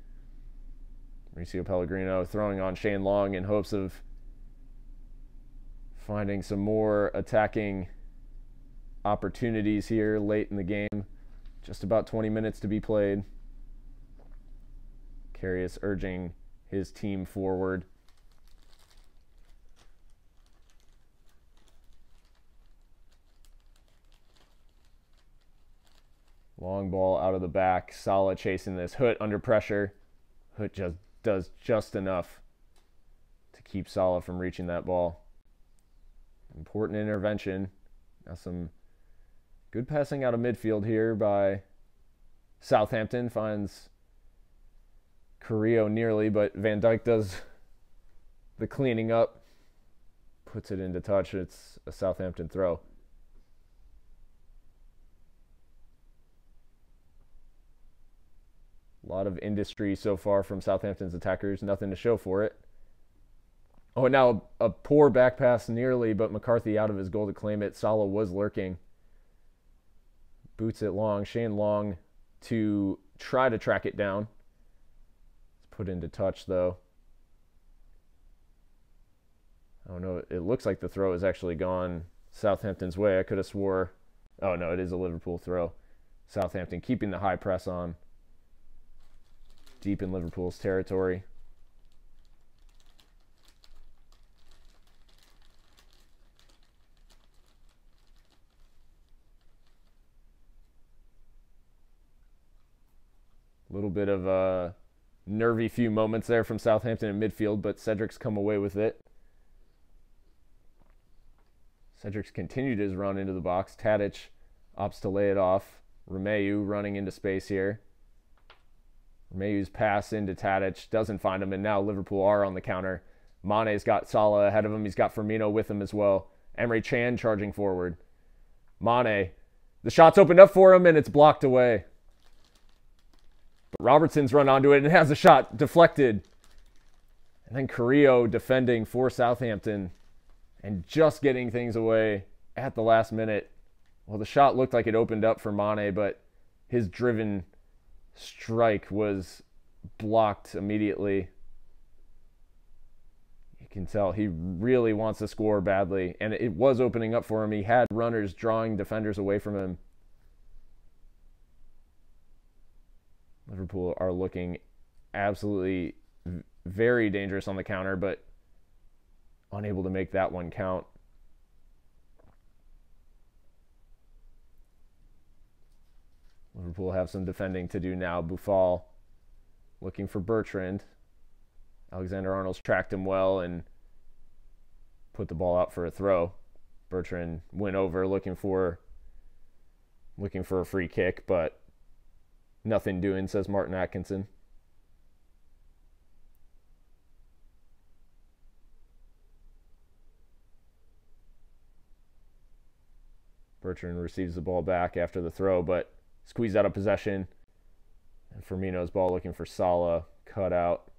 Mauricio Pellegrino throwing on Shane Long in hopes of finding some more attacking opportunities here late in the game. Just about 20 minutes to be played. Karius urging his team forward. Long ball out of the back. Salah chasing this. Hoot under pressure. Hoot just does just enough to keep Salah from reaching that ball. Important intervention. Now some good passing out of midfield here by Southampton. Finds Carrillo nearly, but Van Dijk does the cleaning up. Puts it into touch. It's a Southampton throw. A lot of industry so far from Southampton's attackers. Nothing to show for it. Oh, and now a poor back pass nearly, but McCarthy out of his goal to claim it. Salah was lurking. Boots it long. Shane Long to try to track it down. It's put into touch, though. I don't know. It looks like the throw has actually gone Southampton's way. I could have swore. Oh, no, it is a Liverpool throw. Southampton keeping the high press on. Deep in Liverpool's territory. A little bit of a nervy few moments there from Southampton in midfield, but Cedric's come away with it. Cedric's continued his run into the box. Tadic opts to lay it off. Romeu running into space here. Romeu's pass into Tadic, doesn't find him, and now Liverpool are on the counter. Mane's got Salah ahead of him. He's got Firmino with him as well. Emre Can charging forward. Mane, the shot's opened up for him, and it's blocked away. But Robertson's run onto it and has a shot deflected. And then Carrillo defending for Southampton and just getting things away at the last minute. Well, the shot looked like it opened up for Mane, but his driven strike was blocked immediately. You can tell he really wants to score badly, and it was opening up for him. He had runners drawing defenders away from him. Liverpool are looking absolutely very dangerous on the counter, but unable to make that one count. Liverpool have some defending to do now. Boufal looking for Bertrand. Alexander-Arnold's tracked him well and put the ball out for a throw. Bertrand went over looking for a free kick, but nothing doing, says Martin Atkinson. Bertrand receives the ball back after the throw, but squeezed out of possession. And Firmino's ball looking for Salah, cut out.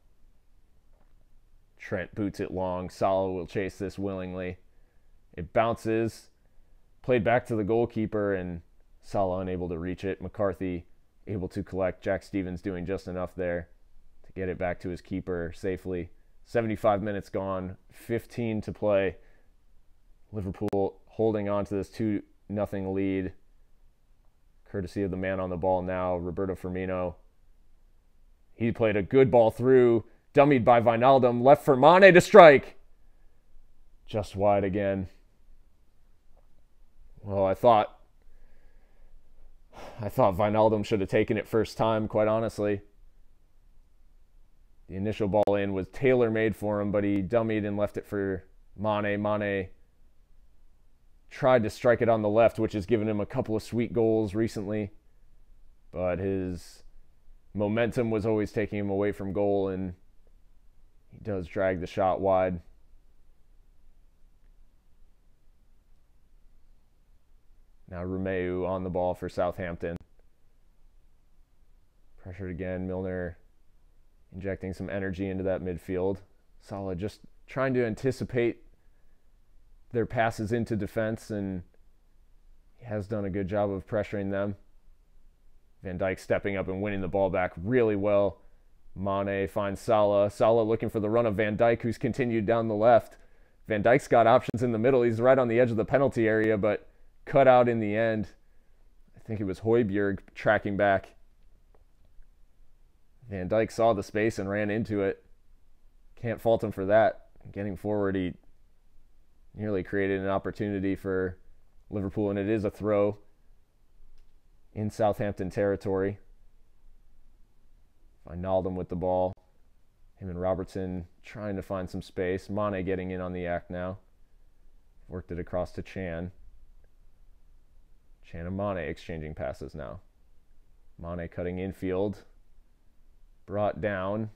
Trent boots it long. Salah will chase this willingly. It bounces, played back to the goalkeeper, and Salah unable to reach it. McCarthy able to collect. Jack Stevens doing just enough there to get it back to his keeper safely. 75 minutes gone, 15 to play. Liverpool holding on to this 2-0 lead, courtesy of the man on the ball now, Roberto Firmino. He played a good ball through, dummied by Wijnaldum, left for Mane to strike. Just wide again. Well, I thought Wijnaldum should have taken it first time, quite honestly. The initial ball in was tailor-made for him, but he dummied and left it for Mane. Mane tried to strike it on the left, which has given him a couple of sweet goals recently. But his momentum was always taking him away from goal, and he does drag the shot wide. Now Romeu on the ball for Southampton. Pressured again. Milner injecting some energy into that midfield. Salah just trying to anticipate their passes into defense, and he has done a good job of pressuring them. Van Dijk stepping up and winning the ball back really well. Mane finds Salah. Salah looking for the run of Van Dijk, who's continued down the left. Van Dijk's got options in the middle. He's right on the edge of the penalty area, but cut out in the end. I think it was Højbjerg tracking back. Van Dijk saw the space and ran into it. Can't fault him for that. Getting forward, he nearly created an opportunity for Liverpool, and it is a throw in Southampton territory. Wijnaldum with the ball. Him and Robertson trying to find some space. Mane getting in on the act now. Worked it across to Chan. Chan and Mane exchanging passes now. Mane cutting infield. Brought down.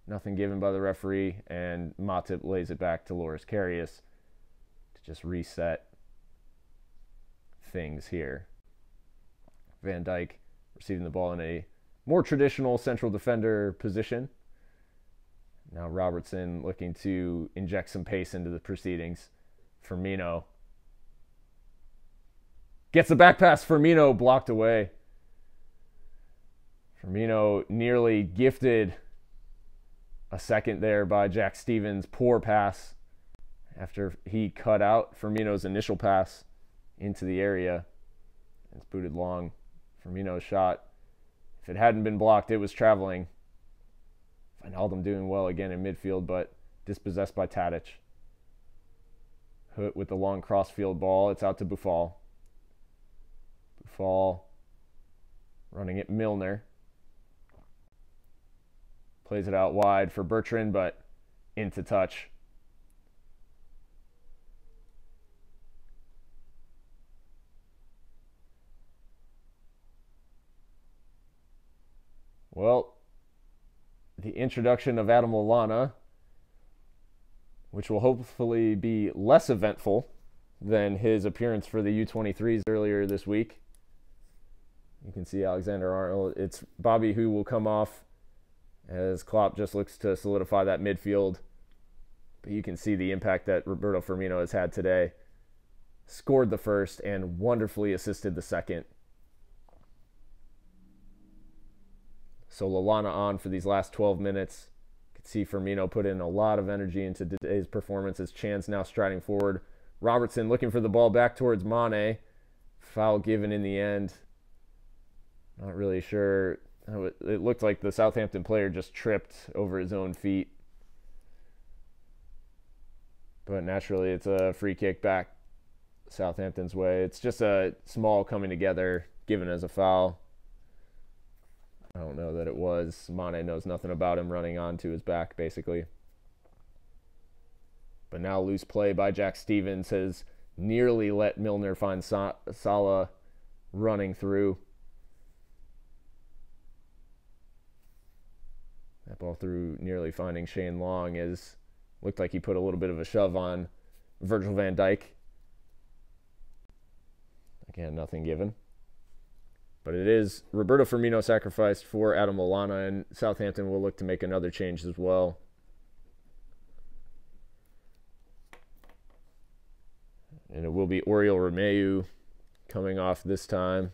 Nothing given by the referee, and Matip lays it back to Loris Karius to just reset things here. Van Dijk receiving the ball in a more traditional central defender position. Now Robertson looking to inject some pace into the proceedings. Firmino gets the back pass. Firmino blocked away. Firmino nearly gifted a second there by Jack Stevens' poor pass after he cut out Firmino's initial pass into the area. It's booted long. Firmino's shot, if it hadn't been blocked, it was traveling. Wijnaldum doing well again in midfield, but dispossessed by Tadic. Hoot with the long crossfield ball. It's out to Buffal. Buffal running it Milner. Plays it out wide for Bertrand, but into touch. Well, the introduction of Adam Lallana, which will hopefully be less eventful than his appearance for the U23s earlier this week. You can see Alexander-Arnold. It's Bobby who will come off as Klopp just looks to solidify that midfield. But you can see the impact that Roberto Firmino has had today. Scored the first and wonderfully assisted the second. So Lallana on for these last 12 minutes. You can see Firmino put in a lot of energy into today's performance as Chan's now striding forward. Robertson looking for the ball back towards Mane. Foul given in the end. Not really sure. It looked like the Southampton player just tripped over his own feet. But naturally, it's a free kick back Southampton's way. It's just a small coming together given as a foul. I don't know that it was. Mane knows nothing about him running onto his back, basically. But now loose play by Jack Stevens has nearly let Milner find Salah running through. That ball through nearly finding Shane Long as looked like he put a little bit of a shove on Virgil van Dijk. Again, nothing given. But it is Roberto Firmino sacrificed for Adam Lallana, and Southampton will look to make another change as well. And it will be Oriol Romeu coming off this time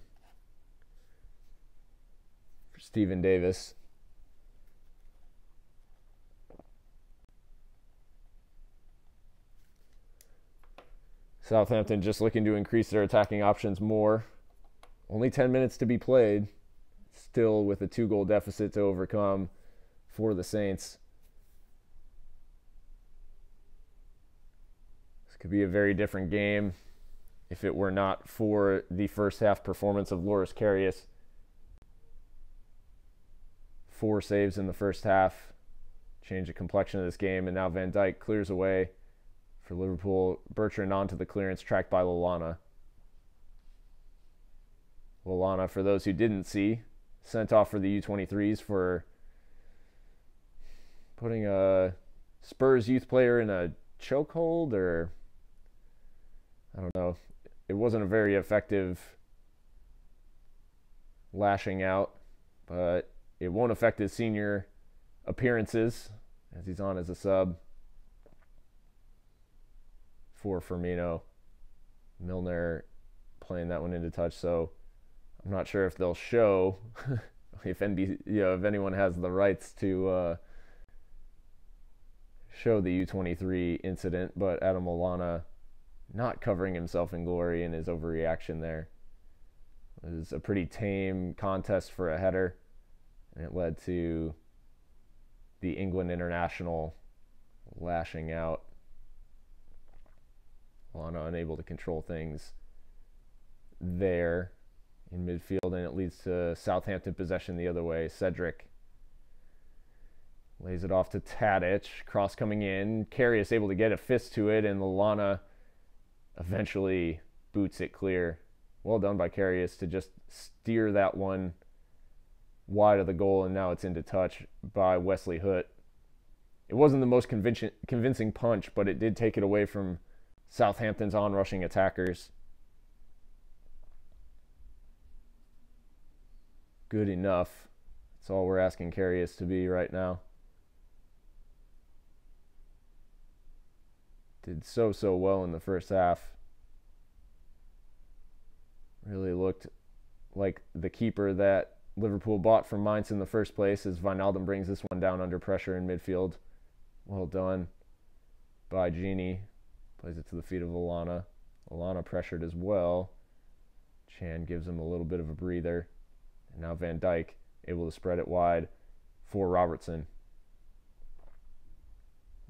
for Stephen Davis. Southampton just looking to increase their attacking options more. Only 10 minutes to be played. Still with a 2-goal deficit to overcome for the Saints. This could be a very different game if it were not for the first half performance of Loris Karius. 4 saves in the first half. Change the complexion of this game, and now Van Dijk clears away for Liverpool. Bertrand onto the clearance, tracked by Lallana. Lallana, for those who didn't see, sent off for the U23s for putting a Spurs youth player in a chokehold, or I don't know. It wasn't a very effective lashing out, but it won't affect his senior appearances as he's on as a sub for Firmino. Milner playing that one into touch, so I'm not sure if they'll show if anyone has the rights to show the U23 incident, but Adam Lallana not covering himself in glory in his overreaction there. It was a pretty tame contest for a header, and it led to the England international lashing out. Lallana unable to control things there in midfield, and it leads to Southampton possession the other way. Cedric lays it off to Tadic. Cross coming in. Karius able to get a fist to it, and Lallana eventually boots it clear. Well done by Karius to just steer that one wide of the goal, and now it's into touch by Wesley Hoot. It wasn't the most convincing punch, but it did take it away from Southampton's on-rushing attackers. Good enough. That's all we're asking Karius to be right now. Did so well in the first half. Really looked like the keeper that Liverpool bought from Mainz in the first place, as Wijnaldum brings this one down under pressure in midfield. Well done by Gini. Plays it to the feet of Lallana. Lallana pressured as well. Chan gives him a little bit of a breather. And now Van Dijk able to spread it wide for Robertson.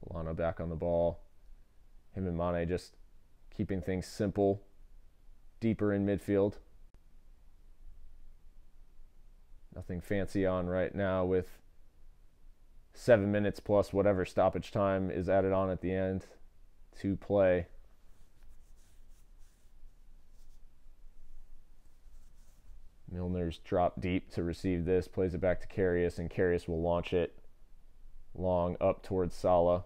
Lallana back on the ball. Him and Mane just keeping things simple. Deeper in midfield. Nothing fancy on right now with 7 minutes plus whatever stoppage time is added on at the end to play. Milner's dropped deep to receive this, plays it back to Karius, and Karius will launch it long up towards Salah.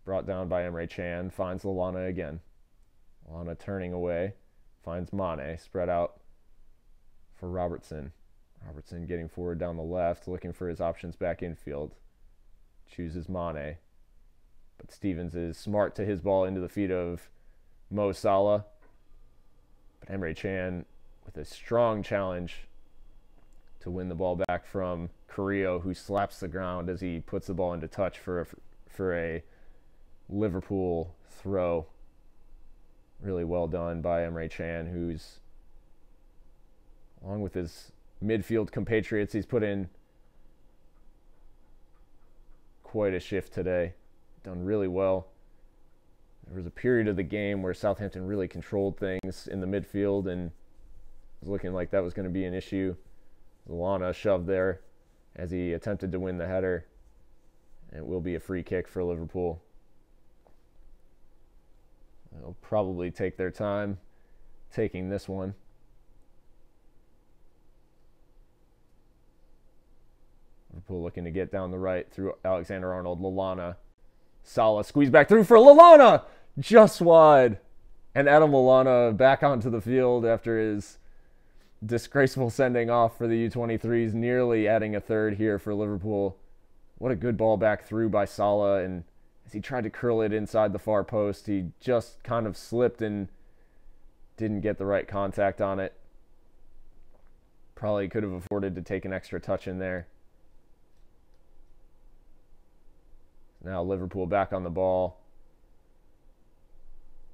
Brought down by Emre Can, finds Lallana again. Lallana turning away, finds Mane, spread out for Robertson. Robertson getting forward down the left, looking for his options back infield. Chooses Mane. But Stevens is smart to his ball into the feet of Mo Salah. But Emre Can with a strong challenge to win the ball back from Carrillo, who slaps the ground as he puts the ball into touch for a Liverpool throw. Really well done by Emre Can, who's, along with his midfield compatriots, he's put in quite a shift today. Done really well. There was a period of the game where Southampton really controlled things in the midfield, and it was looking like that was going to be an issue. Lallana shoved there as he attempted to win the header. It will be a free kick for Liverpool. They'll probably take their time taking this one. Liverpool looking to get down the right through Alexander-Arnold. Lallana. Salah squeeze back through for Lallana! Just wide. And Adam Lallana back onto the field after his disgraceful sending off for the U23s, nearly adding a third here for Liverpool. What a good ball back through by Salah, and as he tried to curl it inside the far post, he just kind of slipped and didn't get the right contact on it. Probably could have afforded to take an extra touch in there. Now Liverpool back on the ball.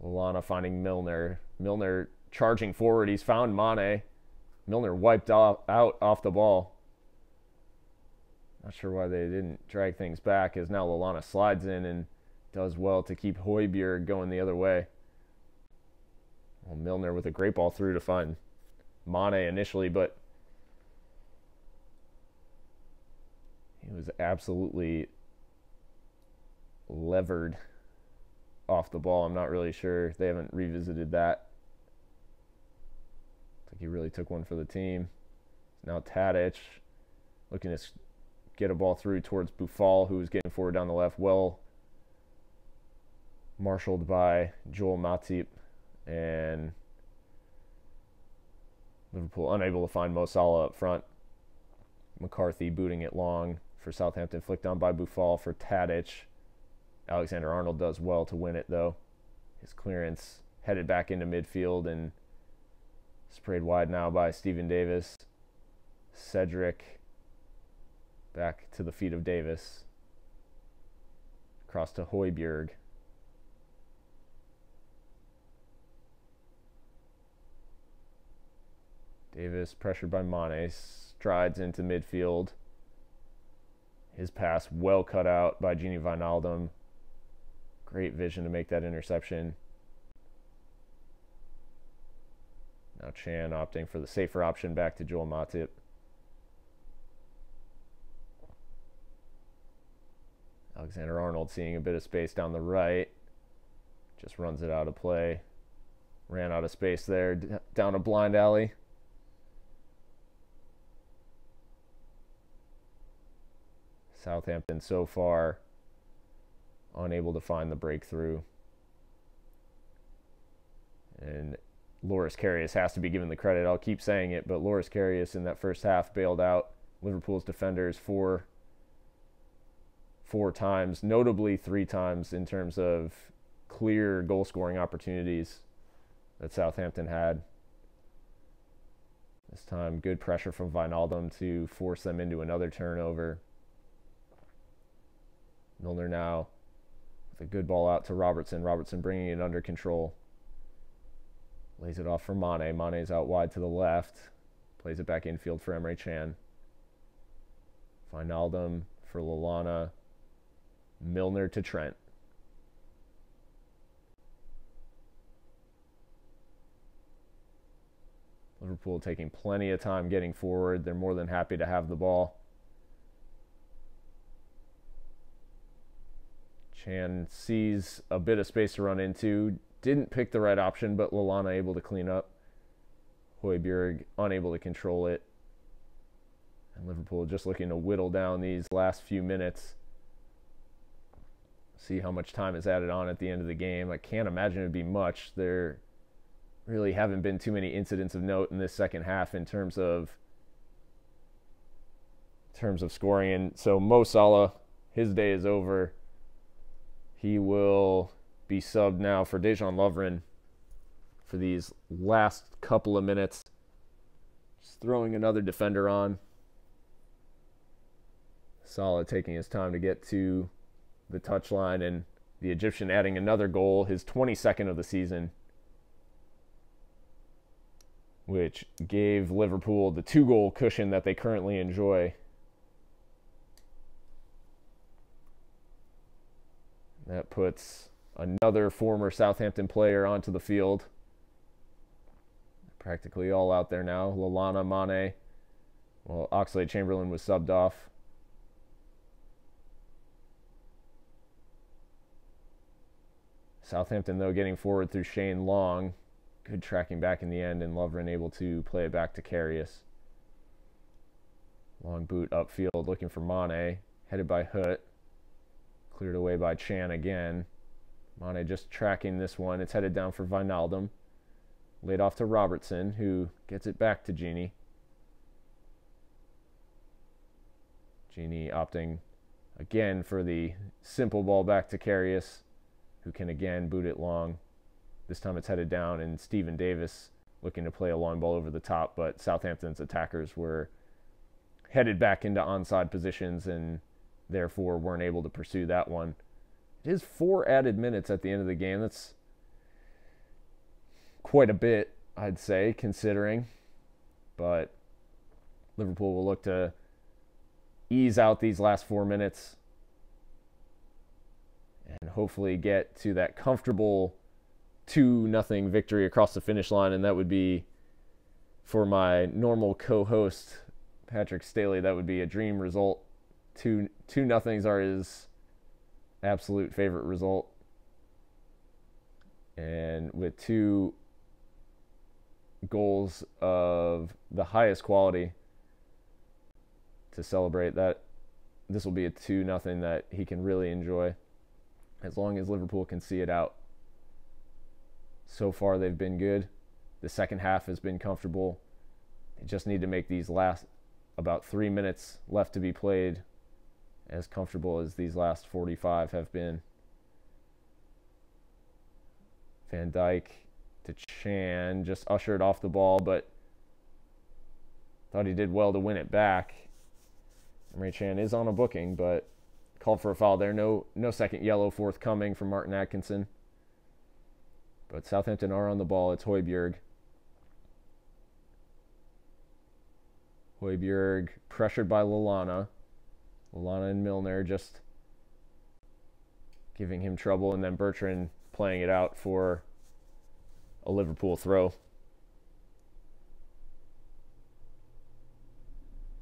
Lallana finding Milner. Milner charging forward. He's found Mane. Milner wiped out off the ball. Not sure why they didn't drag things back, as now Lallana slides in and does well to keep Højbjerg going the other way. Well, Milner with a great ball through to find Mane initially, but he was absolutely levered off the ball. I'm not really sure. They haven't revisited that. Looks like he really took one for the team. Now Tadic looking to get a ball through towards Buffal, who was getting forward down the left. Well marshaled by Joel Matip, and Liverpool unable to find Mo Salah up front. McCarthy booting it long for Southampton, flicked on by Buffal for Tadic. Alexander-Arnold does well to win it, though. His clearance headed back into midfield and sprayed wide now by Stephen Davis. Cedric back to the feet of Davis. Across to Højbjerg. Davis pressured by Mane, strides into midfield. His pass well cut out by Gini Wijnaldum. Great vision to make that interception. Now Chan opting for the safer option back to Joel Matip. Alexander-Arnold seeing a bit of space down the right. Just runs it out of play. Ran out of space there, down a blind alley. Southampton so far unable to find the breakthrough. And Loris Karius has to be given the credit. I'll keep saying it, but Loris Karius in that first half bailed out Liverpool's defenders four times, notably 3 times in terms of clear goal-scoring opportunities that Southampton had. This time, good pressure from Wijnaldum to force them into another turnover. Milner now with a good ball out to Robertson. Robertson bringing it under control. Lays it off for Mane. Mane's out wide to the left. Plays it back infield for Emre Can. Wijnaldum for Lallana. Milner to Trent. Liverpool taking plenty of time getting forward. They're more than happy to have the ball. Chan sees a bit of space to run into. Didn't pick the right option, but Lallana able to clean up. Højbjerg unable to control it. And Liverpool just looking to whittle down these last few minutes. See how much time is added on at the end of the game. I can't imagine it would be much. There really haven't been too many incidents of note in this second half in terms of scoring. And so Mo Salah, his day is over. He will be subbed now for Dejan Lovren for these last couple of minutes. Just throwing another defender on. Salah taking his time to get to the touchline, and the Egyptian adding another goal, his 22nd of the season, which gave Liverpool the 2-goal cushion that they currently enjoy. That puts another former Southampton player onto the field. Practically all out there now. Lallana, Mane. Well, Oxlade-Chamberlain was subbed off. Southampton, though, getting forward through Shane Long. Good tracking back in the end, and Lovren able to play it back to Karius. Long boot upfield, looking for Mane. Headed by Hutt. Cleared away by Chan again. Mane just tracking this one. It's headed down for Wijnaldum. Laid off to Robertson, who gets it back to Gini. Gini opting again for the simple ball back to Karius, who can again boot it long. This time it's headed down, and Stephen Davis looking to play a long ball over the top, but Southampton's attackers were headed back into onside positions and therefore weren't able to pursue that one. It is 4 added minutes at the end of the game. That's quite a bit, I'd say, considering. But Liverpool will look to ease out these last 4 minutes and hopefully get to that comfortable 2-0 victory across the finish line. And that would be, for my normal co-host, Patrick Staley, that would be a dream result. 2-0s are his absolute favorite result. And with 2 goals of the highest quality to celebrate that, this will be a 2-0 that he can really enjoy as long as Liverpool can see it out. So far they've been good. The second half has been comfortable. They just need to make these last about 3 minutes left to be played as comfortable as these last 45 have been. Van Dijk to Chan, just ushered off the ball, but thought he did well to win it back. Emre Can is on a booking, but called for a foul there. No second yellow forthcoming from Martin Atkinson. But Southampton are on the ball. It's Højbjerg. Højbjerg pressured by Lallana. Lallana and Milner just giving him trouble, and then Bertrand playing it out for a Liverpool throw.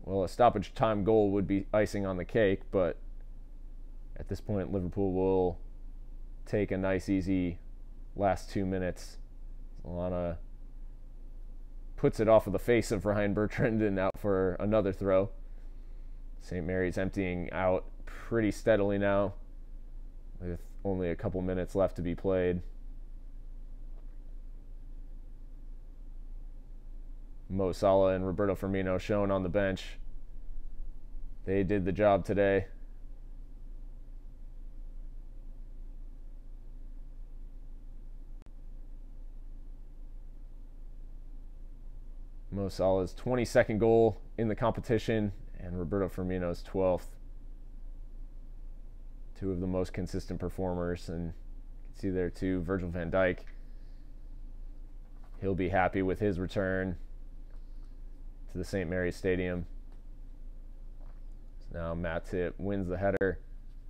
Well, a stoppage time goal would be icing on the cake, but at this point, Liverpool will take a nice, easy last 2 minutes. Lallana puts it off of the face of Ryan Bertrand and out for another throw. St. Mary's emptying out pretty steadily now with only a couple minutes left to be played. Mo Salah and Roberto Firmino shown on the bench. They did the job today. Mo Salah's 22nd goal in the competition, and Roberto Firmino's 12th. 2 of the most consistent performers, and you can see there too, Virgil van Dijk. He'll be happy with his return to the St. Mary's Stadium. So now Matip wins the header,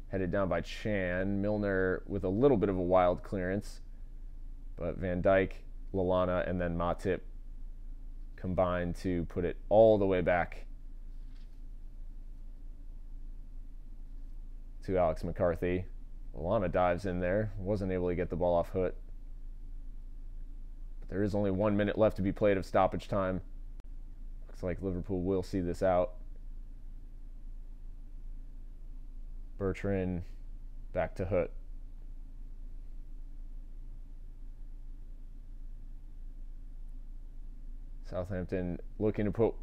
headed down by Chan. Milner with a little bit of a wild clearance, but Van Dijk, Lallana, and then Matip combined to put it all the way back to Alex McCarthy. Lallana dives in there, wasn't able to get the ball off foot. But there is only 1 minute left to be played of stoppage time. Looks like Liverpool will see this out. Bertrand back to Hoot. Southampton looking to put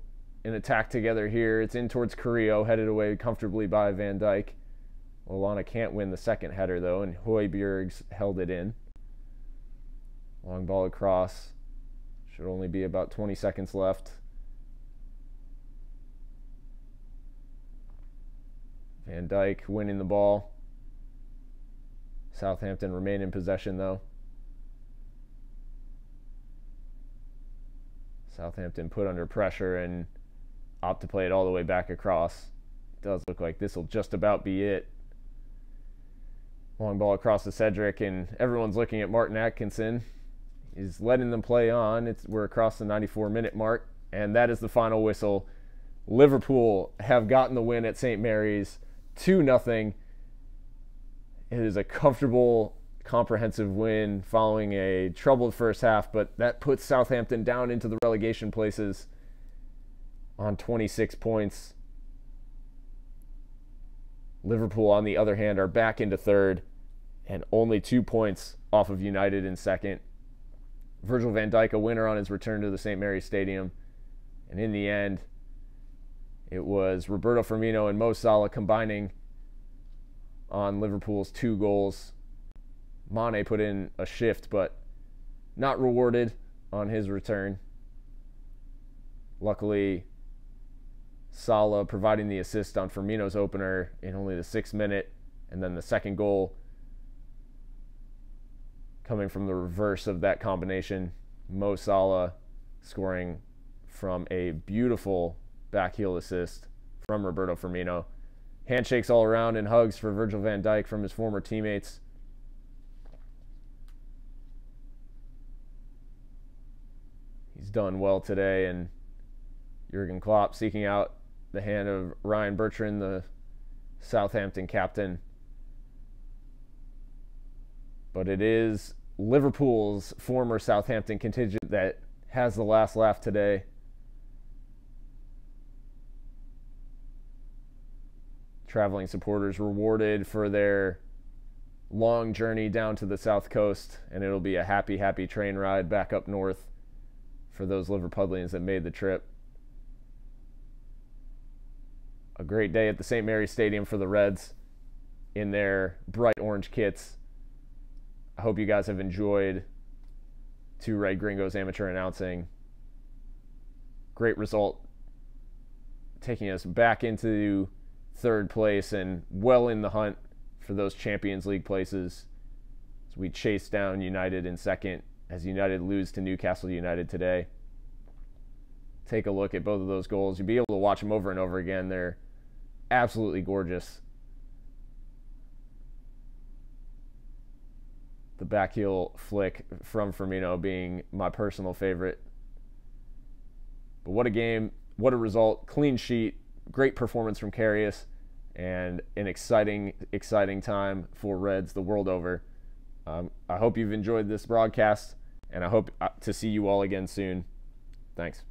an attack together here. It's in towards Carrillo, headed away comfortably by Van Dijk. Lallana can't win the second header, though, and Højbjerg's held it in. Long ball across. Should only be about 20 seconds left. Van Dijk winning the ball. Southampton remain in possession, though. Southampton put under pressure and opt to play it all the way back across. It does look like this will just about be it. Long ball across to Cedric, and everyone's looking at Martin Atkinson. He's letting them play on. We're across the 94-minute mark, and that is the final whistle. Liverpool have gotten the win at St. Mary's, 2-0. It is a comfortable, comprehensive win following a troubled first half, but that puts Southampton down into the relegation places on 26 points. Liverpool, on the other hand, are back into third and only 2 points off of United in second. Virgil van Dijk a winner on his return to the St. Mary's Stadium. And in the end, it was Roberto Firmino and Mo Salah combining on Liverpool's 2 goals. Mane put in a shift, but not rewarded on his return. Luckily, Salah providing the assist on Firmino's opener in only the 6th minute, and then the second goal coming from the reverse of that combination. Mo Salah scoring from a beautiful backheel assist from Roberto Firmino. Handshakes all around and hugs for Virgil van Dijk from his former teammates. He's done well today, and Jurgen Klopp seeking out the hand of Ryan Bertrand, the Southampton captain. But it is Liverpool's former Southampton contingent that has the last laugh today. Traveling supporters rewarded for their long journey down to the south coast, and it'll be a happy, happy train ride back up north for those Liverpudlians that made the trip. A great day at the St. Mary's Stadium for the Reds in their bright orange kits. I hope you guys have enjoyed Two Red Gringos amateur announcing. Great result, taking us back into 3rd place and well in the hunt for those Champions League places as we chase down United in 2nd as United lose to Newcastle United today. Take a look at both of those goals. You'll be able to watch them over and over again. They're absolutely gorgeous. The backheel flick from Firmino being my personal favorite. But what a game, what a result, clean sheet, great performance from Karius, and an exciting, exciting time for Reds the world over. I hope you've enjoyed this broadcast, and I hope to see you all again soon. Thanks.